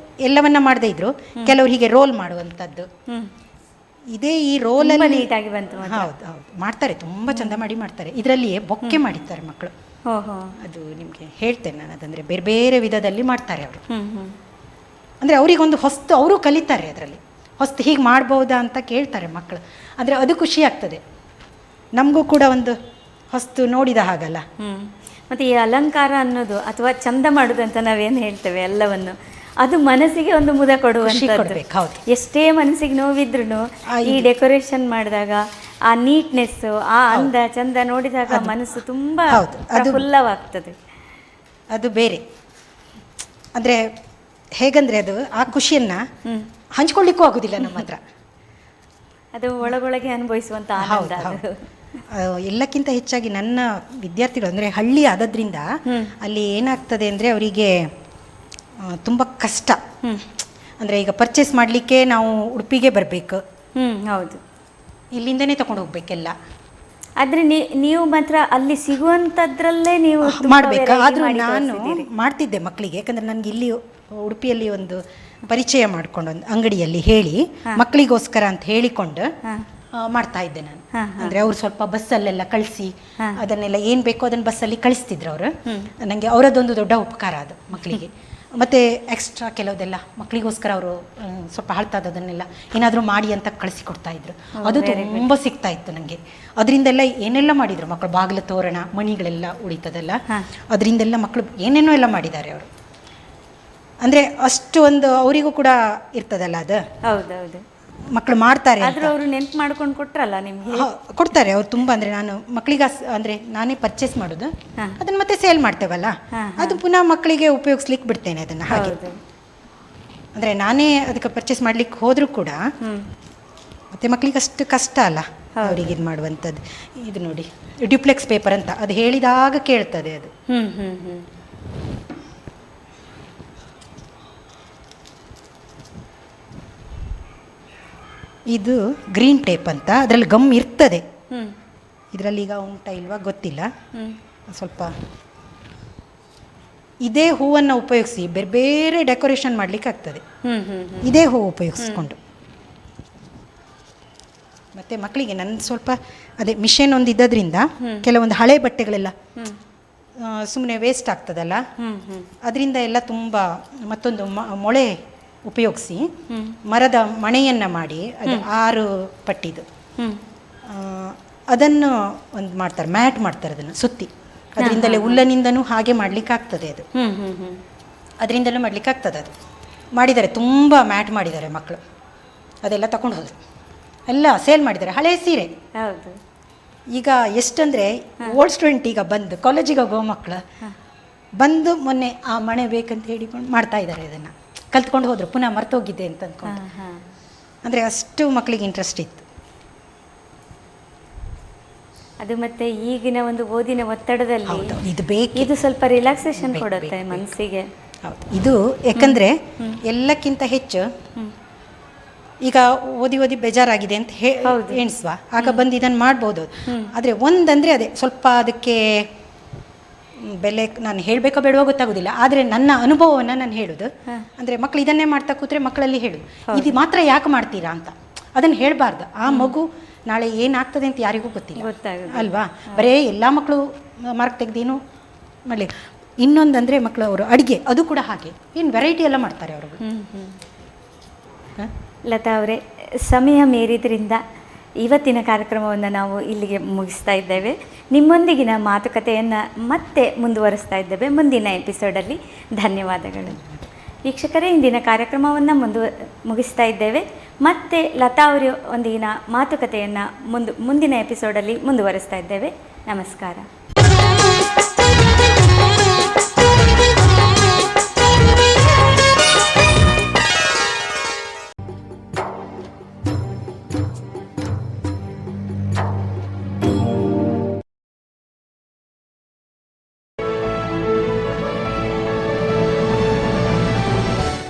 ಎಲ್ಲವನ್ನ ಮಾಡದೇ ಇದ್ರು, ಕೆಲವರು ಹೀಗೆ ರೋಲ್ ಮಾಡುವಂಥದ್ದು. ಇದೇ ಈ ರೋಲಲ್ಲಿ ನೀಟಾಗಿ ಬಂತು. ಹೌದು ಹೌದು, ಮಾಡ್ತಾರೆ, ತುಂಬಾ ಚಂದ ಮಾಡಿ ಮಾಡ್ತಾರೆ. ಇದರಲ್ಲಿಯೇ ಬೊಕ್ಕೆ ಮಾಡಿದ್ದಾರೆ ಮಕ್ಕಳು. ಅದು ನಿಮಗೆ ಹೇಳ್ತೇನೆ ನಾನು. ಅದಂದ್ರೆ ಬೇರೆ ಬೇರೆ ವಿಧದಲ್ಲಿ ಮಾಡ್ತಾರೆ ಅವರು. ಅಂದ್ರೆ ಅವರಿಗೊಂದು ಹೊಸ್ತು ಅವರು ಕಲಿತಾರೆ, ಅದರಲ್ಲಿ ಹೊಸ್ತು ಹೀಗೆ ಮಾಡ್ಬೋದಾ ಅಂತ ಕೇಳ್ತಾರೆ ಮಕ್ಕಳು. ಅಂದರೆ ಅದು ಖುಷಿ ಆಗ್ತದೆ ನಮಗೂ ಕೂಡ, ಒಂದು ಹೊಸ್ತು ನೋಡಿದ ಹಾಗಲ್ಲ. ಮತ್ತು ಈ ಅಲಂಕಾರ ಅನ್ನೋದು ಅಥವಾ ಚಂದ ಮಾಡೋದು ಅಂತ ನಾವೇನು ಹೇಳ್ತೇವೆ ಎಲ್ಲವನ್ನು, ಅದು ಮನಸ್ಸಿಗೆ ಒಂದು ಮುದ ಕೊಡುವಂಥದ್ದು. ಎಷ್ಟೇ ಮನಸ್ಸಿಗೆ ನೋವಿದ್ರೂ ಈ ಡೆಕೋರೇಷನ್ ಮಾಡಿದಾಗ ಆ ನೀಟ್ನೆಸ್ಸು, ಆ ಅಂದ ಚಂದ ನೋಡಿದಾಗ ಮನಸ್ಸು ತುಂಬ ಪ್ರಫುಲ್ಲವಾಗ್ತದೆ. ಅದು ಬೇರೆ. ಅಂದರೆ ಹೇಗಂದರೆ ಅದು ಆ ಖುಷಿಯನ್ನು ಹಂಚ್ಕೊಳ್ಳಿಕ್ಕೂ ಆಗೋದಿಲ್ಲ ನಮ್ಮ ಹತ್ರ. ಅದು ಒಳಗೊಳಗೆ ಅನುಭವಿಸುವಂಥ ಆನಂದ. ಎಲ್ಲಕ್ಕಿಂತ ಹೆಚ್ಚಾಗಿ ನನ್ನ ವಿದ್ಯಾರ್ಥಿಗಳು ಅಂದರೆ ಹಳ್ಳಿ ಆದದ್ರಿಂದ ಅಲ್ಲಿ ಏನಾಗ್ತದೆ ಅಂದರೆ ಅವರಿಗೆ ತುಂಬ ಕಷ್ಟ. ಅಂದರೆ ಈಗ ಪರ್ಚೇಸ್ ಮಾಡಲಿಕ್ಕೆ ನಾವು ಉಡುಪಿಗೆ ಬರಬೇಕು. ಹೌದು, ಇಲ್ಲಿಂದನೇ ತಗೊಂಡು ಹೋಗ್ಬೇಕೆಲ್ಲ. ಆದರೆ ನೀವು ಮಾತ್ರ ಅಲ್ಲಿ ಸಿಗುವಂಥದ್ರಲ್ಲೇ ನೀವು ಮಾಡಬೇಕು. ಆದರೂ ನಾನು ಮಾಡ್ತಿದ್ದೆ ಮಕ್ಕಳಿಗೆ, ಯಾಕಂದರೆ ನನಗೆ ಇಲ್ಲಿ ಉಡುಪಿಯಲ್ಲಿ ಒಂದು ಪರಿಚಯ ಮಾಡ್ಕೊಂಡು ಒಂದು ಅಂಗಡಿಯಲ್ಲಿ ಹೇಳಿ ಮಕ್ಕಳಿಗೋಸ್ಕರ ಅಂತ ಹೇಳಿಕೊಂಡು ಮಾಡ್ತಾ ಇದ್ದೆ ನಾನು. ಅಂದರೆ ಅವ್ರು ಸ್ವಲ್ಪ ಬಸ್ಸಲ್ಲೆಲ್ಲ ಕಳಿಸಿ ಅದನ್ನೆಲ್ಲ ಏನು ಬೇಕೋ ಅದನ್ನು ಬಸ್ಸಲ್ಲಿ ಕಳಿಸ್ತಿದ್ರು ಅವರು. ನನಗೆ ಅವರದ್ದೊಂದು ದೊಡ್ಡ ಉಪಕಾರ ಅದು ಮಕ್ಕಳಿಗೆ. ಮತ್ತು ಎಕ್ಸ್ಟ್ರಾ ಕೆಲವುದೆಲ್ಲ ಮಕ್ಕಳಿಗೋಸ್ಕರ ಅವರು ಸ್ವಲ್ಪ ಹಾಳ್ತಾದದನ್ನೆಲ್ಲ ಏನಾದರೂ ಮಾಡಿ ಅಂತ ಕಳಿಸಿಕೊಡ್ತಾಯಿದ್ರು. ಅದು ತುಂಬ ಸಿಗ್ತಾ ಇತ್ತು ನನಗೆ. ಅದರಿಂದೆಲ್ಲ ಏನೆಲ್ಲ ಮಾಡಿದರು ಮಕ್ಕಳು. ಬಾಗಿಲು ತೋರಣ, ಮಣಿಗಳೆಲ್ಲ ಉಳಿತದಲ್ಲ, ಅದರಿಂದೆಲ್ಲ ಮಕ್ಕಳು ಏನೇನೋ ಎಲ್ಲ ಮಾಡಿದ್ದಾರೆ ಅವರು. ಅಂದರೆ ಅಷ್ಟು ಒಂದು ಅವರಿಗೂ ಕೂಡ ಇರ್ತದಲ್ಲ ಅದು. ಹೌದೌದು, ಮಕ್ಕಳು ಮಾಡ್ತಾರೆ. ಆದರೂ ಅವರು ನೆನ್ಪು ಮಾಡ್ಕೊಂಡು ಕೊಟ್ರಲ್ಲ ನಿಮಗೆ. ಕೊಡ್ತಾರೆ ಅವರು ತುಂಬ. ಅಂದರೆ ನಾನು ಮಕ್ಕಳಿಗೆ ಅಂದರೆ ನಾನೇ ಪರ್ಚೇಸ್ ಮಾಡೋದು, ಅದನ್ನು ಮತ್ತೆ ಸೇಲ್ ಮಾಡ್ತೇವಲ್ಲ, ಅದು ಪುನಃ ಮಕ್ಕಳಿಗೆ ಉಪಯೋಗಿಸ್ಲಿಕ್ಕೆ ಬಿಡ್ತೇನೆ ಅದನ್ನು. ಹಾಗೆ ಅಂದರೆ ನಾನೇ ಅದಕ್ಕೆ ಪರ್ಚೇಸ್ ಮಾಡ್ಲಿಕ್ಕೆ ಹೋದರೂ ಕೂಡ ಮತ್ತೆ ಮಕ್ಕಳಿಗೆ ಅಷ್ಟು ಕಷ್ಟ ಅಲ್ಲ ಅವರಿಗೆ ಇದು ಮಾಡುವಂಥದ್ದು. ಇದು ನೋಡಿ, ಡ್ಯೂಪ್ಲೆಕ್ಸ್ ಪೇಪರ್ ಅಂತ, ಅದು ಹೇಳಿದಾಗ ಕೇಳ್ತದೆ ಅದು. ಇದು ಗ್ರೀನ್ ಟೇಪ್ ಅಂತ, ಅದರಲ್ಲಿ ಗಮ್ ಇರ್ತದೆ. ಇದು ಇದರಲ್ಲಿ ಈಗ ಉಂಟಾ ಇಲ್ವಾ ಗೊತ್ತಿಲ್ಲ. ಹ್ಞೂ ಸ್ವಲ್ಪ ಇದೇ ಹೂವನ್ನು ಉಪಯೋಗಿಸಿ ಬೇರೆ ಬೇರೆ ಡೆಕೋರೇಷನ್ ಮಾಡಲಿಕ್ಕೆ ಆಗ್ತದೆ. ಹ್ಞೂ ಹ್ಞೂ ಹ್ಞೂ ಇದೇ ಹೂವು ಉಪಯೋಗಿಸ್ಕೊಂಡು. ಮತ್ತು ಮಕ್ಕಳಿಗೆ ನನ್ನ ಸ್ವಲ್ಪ ಅದೇ ಮಿಷನ್ ಒಂದು ಇದ್ದದ್ರಿಂದ ಕೆಲವೊಂದು ಹಳೆ ಬಟ್ಟೆಗಳೆಲ್ಲ ಸುಮ್ಮನೆ ವೇಸ್ಟ್ ಆಗ್ತದಲ್ಲ, ಅದರಿಂದ ಎಲ್ಲ ತುಂಬ ಮತ್ತೊಂದು ಮೊಳೆ ಉಪಯೋಗಿಸಿ ಮರದ ಮಣೆಯನ್ನು ಮಾಡಿ ಅದು 6 ಪಟ್ಟಿದು ಅದನ್ನು ಒಂದು ಮಾಡ್ತಾರೆ, ಮ್ಯಾಟ್ ಮಾಡ್ತಾರೆ ಅದನ್ನು ಸುತ್ತಿ. ಅದರಿಂದಲೇ ಉಲ್ಲನಿಂದನೂ ಹಾಗೆ ಮಾಡಲಿಕ್ಕೆ ಆಗ್ತದೆ ಅದು, ಅದರಿಂದಲೂ ಮಾಡಲಿಕ್ಕೆ ಆಗ್ತದೆ. ಅದು ಮಾಡಿದ್ದಾರೆ, ತುಂಬ ಮ್ಯಾಟ್ ಮಾಡಿದ್ದಾರೆ ಮಕ್ಕಳು. ಅದೆಲ್ಲ ತಗೊಂಡು ಹೋದರು, ಎಲ್ಲ ಸೇಲ್ ಮಾಡಿದ್ದಾರೆ. ಹಳೆ ಸೀರೆ ಹೌದು. ಈಗ ಎಷ್ಟಂದರೆ ಓಲ್ಡ್ ಸ್ಟೂಡೆಂಟ್ ಈಗ ಬಂದು ಕಾಲೇಜಿಗೆ ಹೋಗೋ ಮಕ್ಕಳು ಬಂದು ಮೊನ್ನೆ ಆ ಮಣೆ ಬೇಕಂತ ಹೇಳಿಕೊಂಡು ಮಾಡ್ತಾ ಇದ್ದಾರೆ. ಅದನ್ನು ಕಲ್ತ್ಕೊಂಡು ಹೋದರು, ಪುನಃ ಮರ್ತೋಗಿದ್ದೆ ಅಂತ ಅಂದ್ಕೊಂಡು. ಅಂದರೆ ಅಷ್ಟು ಮಕ್ಕಳಿಗೆ ಇಂಟ್ರೆಸ್ಟ್ ಇತ್ತು. ಅದು ಮತ್ತೆ ಈಗಿನ ಒಂದು ಓದಿನ ಒತ್ತಡದಲ್ಲಿ ಇದು ಬೇಕು, ಇದು ಸ್ವಲ್ಪ ರಿಲ್ಯಾಕ್ಸೇಷನ್ ಕೊಡುತ್ತೆ ಮನಸ್ಸಿಗೆ. ಹೌದು, ಇದು ಯಾಕಂದರೆ ಎಲ್ಲಕ್ಕಿಂತ ಹೆಚ್ಚು ಈಗ ಓದಿ ಓದಿ ಬೇಜಾರಾಗಿದೆ ಅಂತ ಎಣಿಸುವ, ಆಗ ಬಂದು ಇದನ್ನು ಮಾಡ್ಬೋದು. ಆದರೆ ಒಂದಂದರೆ ಅದೇ ಸ್ವಲ್ಪ ಅದಕ್ಕೆ ಬೆಲೆ ನಾನು ಹೇಳಬೇಕೋ ಬೇಡವೋ ಗೊತ್ತಾಗೋದಿಲ್ಲ. ಆದರೆ ನನ್ನ ಅನುಭವವನ್ನು ನಾನು ಹೇಳೋದು ಅಂದರೆ ಮಕ್ಕಳು ಇದನ್ನೇ ಮಾಡ್ತಾ ಕೂತ್ರೆ ಮಕ್ಕಳಲ್ಲಿ ಹೇಳೋದು, ಇದು ಮಾತ್ರ ಯಾಕೆ ಮಾಡ್ತೀರಾ ಅಂತ. ಅದನ್ನು ಹೇಳಬಾರ್ದು. ಆ ಮಗು ನಾಳೆ ಏನಾಗ್ತದೆ ಅಂತ ಯಾರಿಗೂ ಗೊತ್ತಿಲ್ಲ ಅಲ್ವಾ. ಬರೇ ಎಲ್ಲ ಮಕ್ಕಳು ಮಾರ್ಕ್ ತೆಗ್ದೇನು ಮಾಡಲಿ. ಇನ್ನೊಂದಂದರೆ ಮಕ್ಕಳು ಅವರು ಅಡುಗೆ ಅದು ಕೂಡ ಹಾಗೆ ಏನು ವೆರೈಟಿ ಎಲ್ಲ ಮಾಡ್ತಾರೆ ಅವರು. ಲತಾ ಅವರೇ, ಸಮಯ ಮೀರಿದ್ರಿಂದ ಇವತ್ತಿನ ಕಾರ್ಯಕ್ರಮವನ್ನು ನಾವು ಇಲ್ಲಿಗೆ ಮುಗಿಸ್ತಾ ಇದ್ದೇವೆ. ನಿಮ್ಮೊಂದಿಗಿನ ಮಾತುಕತೆಯನ್ನು ಮತ್ತೆ ಮುಂದುವರಿಸ್ತಾ ಇದ್ದೇವೆ ಮುಂದಿನ ಎಪಿಸೋಡಲ್ಲಿ. ಧನ್ಯವಾದಗಳು ವೀಕ್ಷಕರೇ. ಇಂದಿನ ಕಾರ್ಯಕ್ರಮವನ್ನು ಮುಗಿಸ್ತಾ ಇದ್ದೇವೆ. ಮತ್ತೆ ಲತಾ ಅವರ ಒಂದಿಗಿನ ಮಾತುಕತೆಯನ್ನು ಮುಂದಿನ ಎಪಿಸೋಡಲ್ಲಿ ಮುಂದುವರಿಸ್ತಾ ಇದ್ದೇವೆ. ನಮಸ್ಕಾರ.